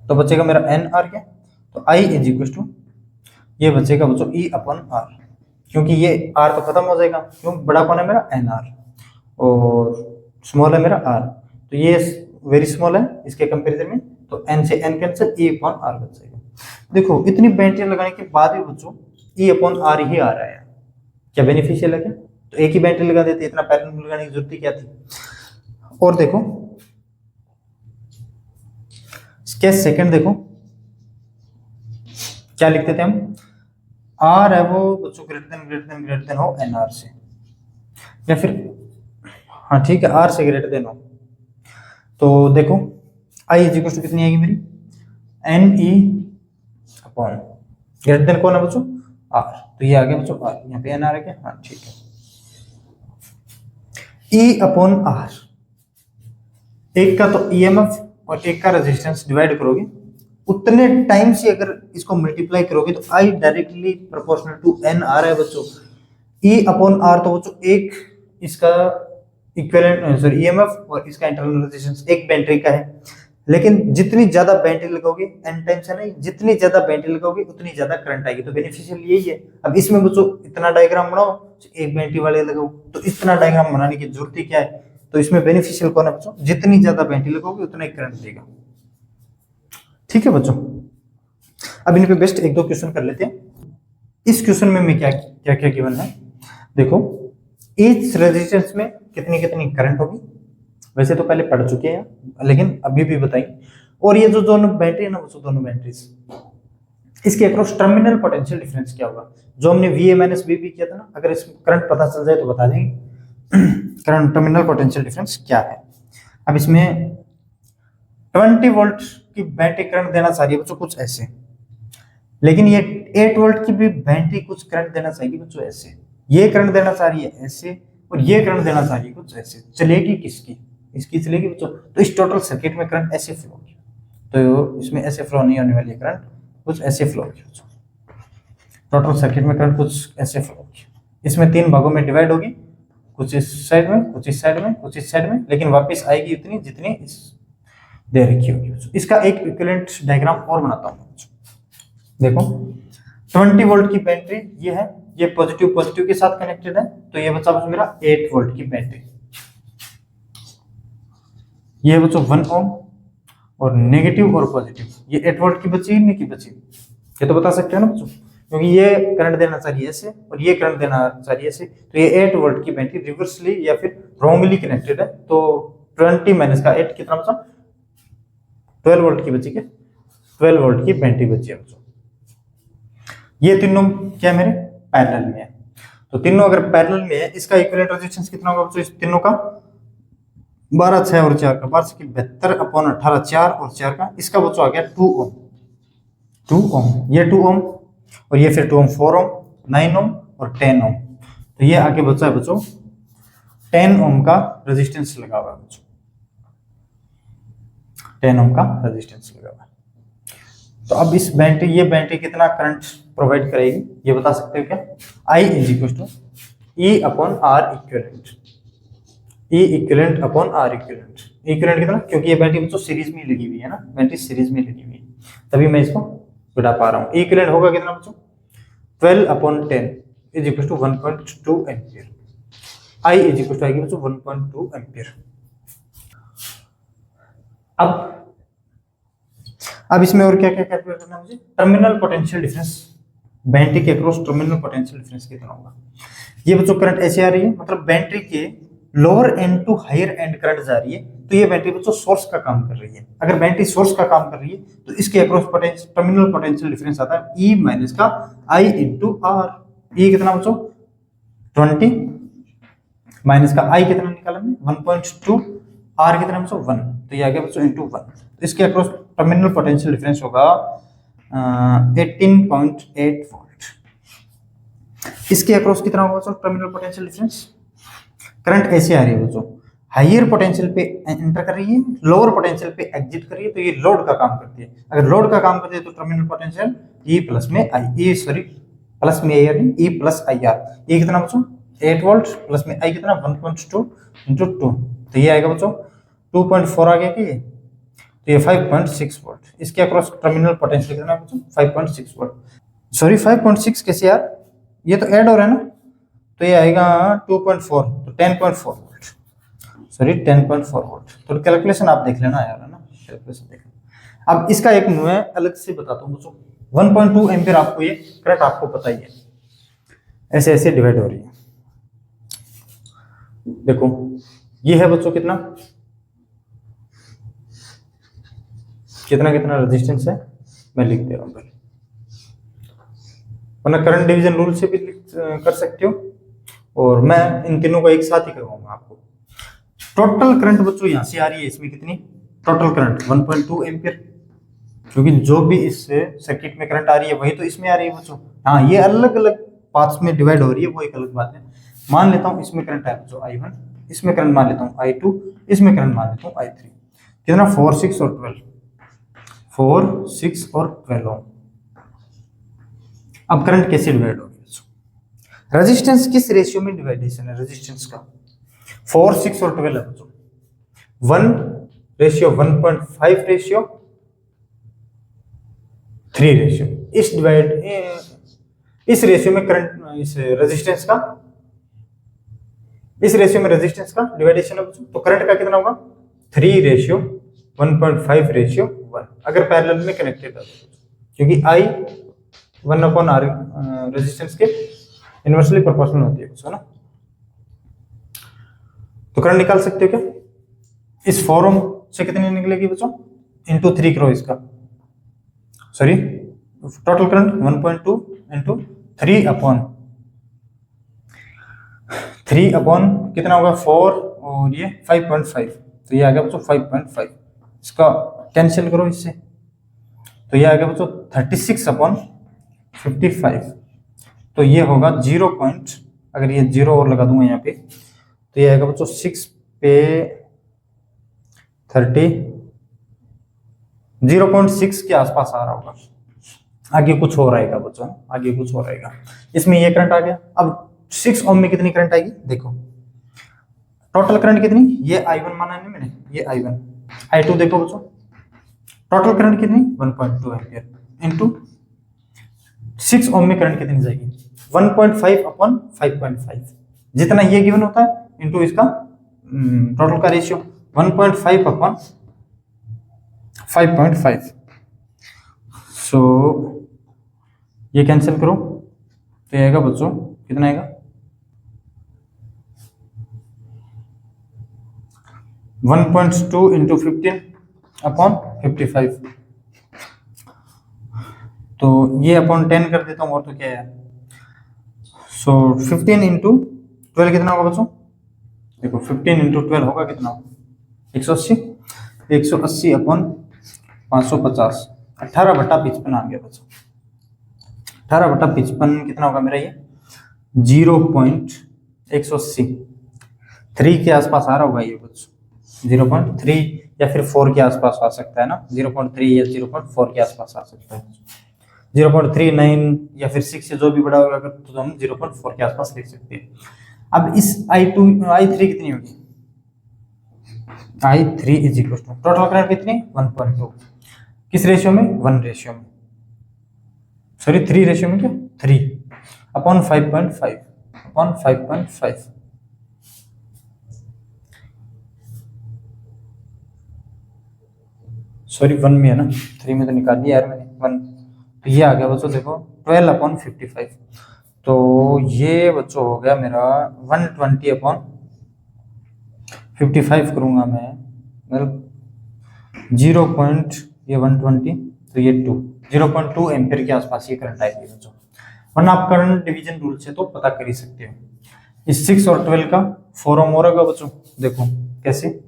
तो बचेगा मेरा एन आर क्या, तो आई इज इक्वल टू ये बचेगा बच्चों ई अपॉन आर, क्योंकि ये आर तो खत्म हो जाएगा, क्यों बड़ा कौन है मेरा एन आर और स्मॉल है मेरा आर, तो ये वेरी स्मॉल है इसके कंपेरिजन में, तो एन से N cancel E upon R बच जाएगा। देखो इतनी बैटरी लगाने के बाद भी बच्चों ई अपॉन आर ही आ रहा है, क्या बेनिफिशियल है क्या? तो एक ही बैटरी लगा देते, इतना पैरेलल लगाने की जरूरत ही क्या थी। और देखो केस सेकंड, देखो क्या लिखते थे हम, आर है वो बच्चों ग्रेटर देन हो एन आर से, या फिर हाँ ठीक है आर से ग्रेटर देन हो। तो देखो आई इज इक्वल टू कितनी आएगी मेरी, N E upon greater than कौन है बच्चों, आर, तो ये आ गया बच्चों आर, यहाँ पे एन आर है क्या, हाँ ठीक है। ई अपॉन आर, एक का तो ईएमएफ और एक का रेजिस्टेंस डिवाइड करोगे, उतने टाइम से अगर इसको मल्टीप्लाई करोगे तो I directly proportional to N R है बच्चों। ई अपॉन आर तो बच्चों एक इसका इक्विवेलेंट सॉरी ईएमएफ और इसका इंटरनल रेजिस्टेंस एक बैटरी का है, लेकिन जितनी ज्यादा बैटरी लगाओगे एन टाइम से नहीं, जितनी ज्यादा बैटरी लगाओगे उतनी ज्यादा करंट आएगी, तो बेनिफिशियल यही है। अब इसमें बच्चों इतना डायग्राम बनाओ, एक बैटरी वाले लगाओ, तो इतना डायग्राम बनाने की जरूरत ही क्या है। तो इसमें बेनिफिशियल कौन है बच्चों, जितनी ज्यादा बैटरी लगाओगे उतना ही करंट देगा, ठीक है बच्चों। अब इन पे बेस्ट एक दो क्वेश्चन कर लेते हैं। इस क्वेश्चन में मैं क्या क्या क्या गिवन है, देखो इस रेजिस्टेंस में कितनी कितनी करंट होगी, वैसे तो पहले पढ़ चुके हैं लेकिन अभी भी बताएंगे। और ये जो दोनों बैटरी है ना वो दोनों बैटरीज, इसके अक्रॉस टर्मिनल पोटेंशियल डिफरेंस क्या होगा, जो हमने VA माइनस VB किया था ना, अगर इस करंट पता चल जाए तो बता देंगे करंट टर्मिनल पोटेंशियल डिफरेंस क्या है। अब इसमें 20 वोल्ट की बैटरी करंट देना चाह रही है बच्चों कुछ ऐसे, लेकिन ये 8 वोल्ट की भी बैटरी कुछ करंट देना चाहिए बच्चों ऐसे, ये करंट देना चाह रही है ऐसे, और ये करंट देना चाह रही है कुछ ऐसे, चलेगी किसकी, इसकी चलेगी बच्चों। तो इस टोटल सर्किट में करंट ऐसे फ्लो होगी, तो इसमें ऐसे फ्लो नहीं होने वाली करंट, कुछ ऐसे फ्लो होगी बच्चों। टोटल सर्किट में करंट कुछ ऐसे फ्लो होगी, इसमें 3 भागों में डिवाइड होगी, कुछ इस साइड में, कुछ इस साइड में, कुछ इस साइड में, लेकिन वापस आएगी उतनी जितनी इस दे रखी होगी बच्चों। इसका एक इक्विवेलेंट डायग्राम और बनाता हूं बच्चों, देखो 20 वोल्ट की बैटरी ये है, ये पॉजिटिव पॉजिटिव के साथ कनेक्टेड है, तो ये बच्चा बच्चों मेरा 8 वोल्ट की बैटरी, ये बच्चों 1 ओम, और नेगेटिव और पॉजिटिव ये 8 वोल्ट की बची नहीं की बची, ये तो बता सकते हैं ना बच्चों, क्योंकि ये करंट देना चाहिए ऐसे और ये करंट देना चाहिए ऐसे, तो ये 8 वोल्ट की बैटरी रिवर्सली या फिर रॉन्गली कनेक्टेड है, तो 20 माइनस का 8 कितना बचा, 12 वोल्ट की बची क्या, 12 वोल्ट की बैटरी बची है बच्चों। ये तीनों क्या मेरे पैरेलल में है, तो तीनों अगर पैरेलल में है, इसका इक्विवेलेंट रेजिस्टेंस कितना होगा बच्चों, इस तीनों का 12 6 और 4 का 12 की 72 अपॉन 18 4 और 4 का, इसका बच्चों आ गया 2 ओम, 2 ओम, ये 2 ओम और ये फिर 2 ओम 4 ओम 9 ओम और 10 ओम, तो ये आगे बचा है बच्चों 10 ओम का रेजिस्टेंस लगा हुआ है बच्चों, 10 ओम का रेजिस्टेंस लगा हुआ है। तो अब इस बैटरी, ये बैटरी कितना करंट प्रोवाइड करेगी ये बता सकते हो क्या, I is equal to E upon R equivalent, E equivalent upon R equivalent, equivalent कितना, क्योंकि ये बैटरी बच्चों सीरीज में लगी हुई है ना, बैटरी सीरीज में लगी हुई है, तभी मैं इसको बढ़ा पा रहा हूँ। इक्विवेलेंट होगा कितना बच्चों, 12 upon 10 is equal to 1.2 ampere, I is equal to आएगी बच्चों 1.2 एम्पियर। अब इसमें और क्या क्या कैलकुलेट करना है मुझे, टर्मिनल पोटेंशियल डिफरेंस, बैटरी के अक्रॉस टर्मिनल पोटेंशियल डिफरेंस कितना होगा। ये बच्चों करंट ऐसे आ रही है, मतलब बैटरी के lower end to higher end current जा रही है, तो ये बैटरी बच्चों सोर्स का काम कर रही है। अगर बैटरी सोर्स का काम कर रही है तो इसके across potential terminal potential difference आता है E माइनस का I इंटू आर। E कितना बच्चों 20 माइनस का I कितना निकाला हमने 1.2, R कितना बच्चों 1, तो ये आ गया बच्चों इंटू 1, तो इसके अक्रॉस टर्मिनल पोटेंशियल डिफरेंस होगा 18.8 वोल्ट। इसके अक्रॉस कितना होगा बच्चों टर्मिनल पोटेंशियल डिफरेंस, करंट ऐसे आ रही है बच्चों, हायर पोटेंशियल पे एंटर कर रही है, लोअर पोटेंशियल पे एग्जिट कर रही है, तो ये लोड का काम करती है। अगर लोड का काम करती है तो टर्मिनल पोटेंशियल E प्लस में आई, E सॉरी प्लस में आई नहीं, E प्लस आई आर, ये कितना बच्चों 8 वोल्ट प्लस में I कितना 1.2 इंटू 2, तो ये आएगा बच्चों 2.4 आ गया कि ये, तो ये 5.6 वोल्ट। इसके अक्रॉस टर्मिनल पोटेंशियल कितना है बच्चों 5.6 वोल्ट, सॉरी 5.6 कैसे यार, ये तो ऐड हो रहा है ना, तो ये आएगा 2.4, तो 10.4 वोल्ट, सॉरी 10.4 वोल्ट। तो कैलकुलेशन आप देख लेना यार, है ना, कैलकुलेशन देख लेना। अब इसका एक मैं अलग से बताता हूँ बच्चों, 1.2 एम्पीयर आपको ये करंट आपको पता ही है, ऐसे ऐसे डिवाइड हो रही है। देखो ये है बच्चों कितना कितना कितना रेजिस्टेंस है, मैं लिख दे रहा हूं पहले, वरना करंट डिवीजन रूल से भी कर सकते हो, और मैं इन तीनों को एक साथ ही करवाऊंगा आपको। टोटल करंट बच्चों यहां से आ रही है, इसमें कितनी टोटल करंट 1.2 एम्पियर, क्योंकि जो भी इस सर्किट में करंट आ रही है वही तो इसमें आ रही है बच्चों। हाँ ये अलग अलग पार्ट्स में डिवाइड हो रही है वो एक अलग बात है। मान लेता हूं इसमें करंट है बच्चों I1, इसमें करंट मान लेता हूं I2, इसमें करंट मान लेता हूं I3। कितना 4, 6 और 12, 4, 6 और 12 ओम। अब करंट कैसे डिवाइड होगी बच्चों, रेजिस्टेंस किस रेशियो में डिवाइडेशन है रेजिस्टेंस का, 4, 6 और 12 है बच्चों, 1 रेशियो 1.5 रेशियो 3 रेशियो। इस रेशियो में करंट इस रेजिस्टेंस का डिवाइडेशन है बच्चों, तो करंट का कितना होगा 3 रेशियो 1.5 रेशियो 1 अगर पैरेलल में कनेक्टेड है, क्योंकि I 1/R रेजिस्टेंस के इनवर्सली प्रोपोर्शनल होती है है ना। तो करंट निकाल सकते हो क्या, इस 4 ओम से कितनी निकलेगी बच्चों, इंटू 3 करो इसका, sorry total current 1.2 into 3 upon कितना होगा 4 और ये 5.5, तो ये आ गया बच्चों 5.5, इसका कैंसिल करो इससे, तो ये आ गया बच्चों 36/55, तो ये होगा 0 पॉइंट, अगर ये 0 और लगा दूंगा यहाँ पे तो ये आएगा बच्चों 6 पे 30, 0.6 के आसपास आ रहा होगा। आगे कुछ हो रहेगा बच्चों, आगे कुछ हो रहेगा। इसमें ये करंट आ गया। अब 6 ओम में कितनी करंट आएगी देखो, टोटल करंट कितनी, ये I1 माना नहीं मैंने, ये I1, I2 देखो बच्चों, टोटल करंट कितनी 1.2 एम्पियर इनटू 6 ओम में करंट कितनी जाएगी 1.5/5.5, जितना ये गिवन होता है इनटू इसका टोटल का रेशियो 1.5/5.5। सो ये कैंसिल करो तो आएगा बच्चों कितना आएगा 1.2 इंटू 15/55, तो ये अपॉन 10 कर देता हूँ, और तो क्या है। सो 15 इंटू 12 कितना होगा बच्चों, देखो 15 इंटू 12 होगा कितना 180, 180/550, 18/55 आ गया बच्चों। 18/55 कितना होगा मेरा, ये 0.180, 3 के आसपास आ रहा होगा ये बच्चों, 0.3 या फिर 4 के आसपास आ सकता है ना, 0.3 या 0.4 के आसपास आ सकता है, 0.39 या फिर 6 से जो भी बड़ा होगा तो हम 0.4 के आसपास लिख सकते हैं। अब इस I3 कितनी होगी, I3 is equal to total current कितनी 1.2, किस रेशियो में 1 रेशियो में, सॉरी 3 रेशियो में, क्या 3/5.5 सॉरी 1 में है ना, 3 में तो निकाल दिया यार मैंने 1, तो ये आ गया बच्चों देखो 12/55, तो ये बच्चों हो गया मेरा 120/55 करूंगा मैं, मतलब 120, तो ये 0.2 एम्पियर के आसपास ये करंट आएगी बच्चों, वरना आप करंट डिवीजन रूल से तो पता कर ही सकते हो। इस 6 और 12 का 4 ओम होगा बच्चों, देखो कैसे,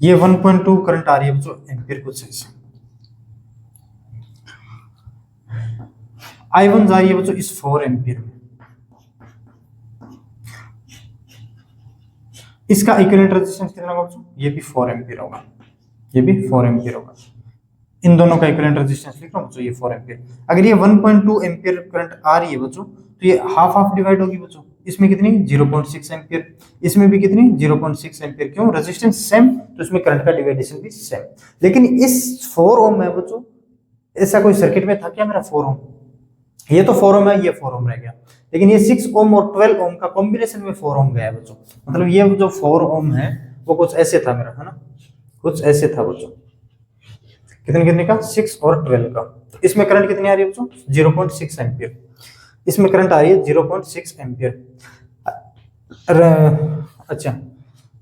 ये 1.2 करंट आ रही है बच्चों एम्पियर कुछ ऐसे, I1 जा रही है बच्चों इस 4 एम्पियर में, इसका इक्विवेलेंट रेजिस्टेंस कितना होगा बच्चों, ये भी 4 एम्पियर होगा, ये भी 4 एम्पियर होगा, इन दोनों का इक्विवेलेंट रेजिस्टेंस लिख रहा हूं बच्चों, ये 4 एम्पियर। अगर ये 1.2 एम्पियर करंट आ रही है बच्चों, तो ये हाफ हाफ डिवाइड होगी बच्चों, इसमें कितनी 0.6 एम्पियर, इसमें भी कितनी 0.6 एम्पियर, क्यों रेजिस्टेंस सेम तो इसमें करंट का डिवाइडेशन भी सेम। लेकिन इस 4 ओम में बच्चों ऐसा कोई सर्किट में था क्या मेरा 4 ओम, ये तो 4 ओम है, ये 4 ओम रह गया, लेकिन ये 6 ओम और 12 ओम का कॉम्बिनेशन में 4 ओम गया बच्चों, मतलब ये जो 4 ओम है वो कुछ ऐसे था मेरा, है ना, कुछ ऐसे था बच्चों, कितने कितने का, 6 और 12 का। तो इसमें करंट कितनी आ रही है बच्चों, 0.6 एम्पियर। इसमें करंट आ रही है 0.6 एम्पियर। अच्छा,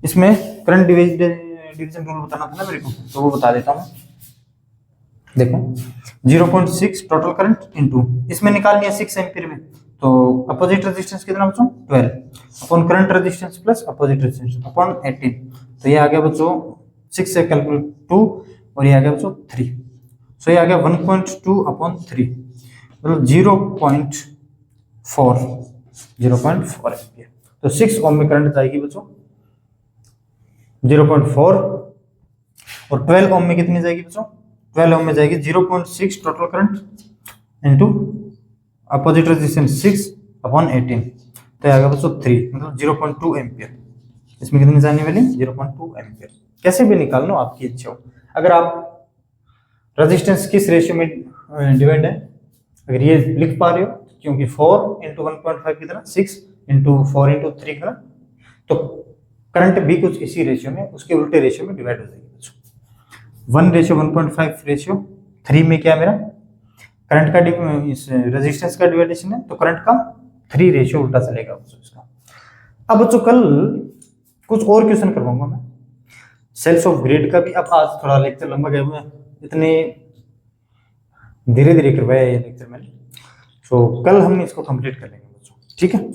इसमें करंट डिवीजन रूल बताना था ना मेरे को, तो वो बता देता हूँ। देखो 0.6 टोटल करंट इनटू, इसमें निकालनी है 6 एम्पीयर में, तो अपोजिट रेजिस्टेंस कितना बच्चों, 12 upon current resistance plus opposite resistance upon 18। तो ये आ गया बच्चों 6 से कैलकुलेट 2 और ये आ गया बच्चों 3। सो ये आ गया 1.2 अपॉन 3, मतलब 0.4 एम्पीयर। तो 6 ओम में करंट जाएगी बच्चों 0.4 और 12 ओम में कितनी जाएगी बच्चों, 12 ओम में जाएगी 0.6 total current into opposite resistance 6 upon 18। तो आएगा बच्चों 3, मतलब 0.2 एम्पियर। इसमें कितनी जाने वाली, 0.2 एम्पियर। कैसे भी निकाल लो, आपकी इच्छा हो। अगर आप रेजिस्टेंस किस रेशियो में डिवाइड है, अगर ये लिख पा रहे हो, क्योंकि 4 इंटू 1.5 कितना, 6 इंटू 4 इंटू 3 कितना, तो करंट भी कुछ इसी रेशियो में, उसके उल्टे रेशियो में डिवाइड हो जाएगी बच्चों। 1:1.5 रेशियो 3 में क्या मेरा करंट का इस रेजिस्टेंस का डिवाइडेशन है, तो करंट का 3 रेशियो उल्टा चलेगा बच्चों इसका। अब बच्चों कल कुछ और क्वेश्चन करवाऊंगा मैं सेल्स ऑफ ग्रिड का भी। अब आज थोड़ा लेक्चर लंबा गया, मैं इतने धीरे धीरे करवाया ये लेक्चर मैंने, तो कल हम इसको कंप्लीट कर लेंगे बच्चों, ठीक है।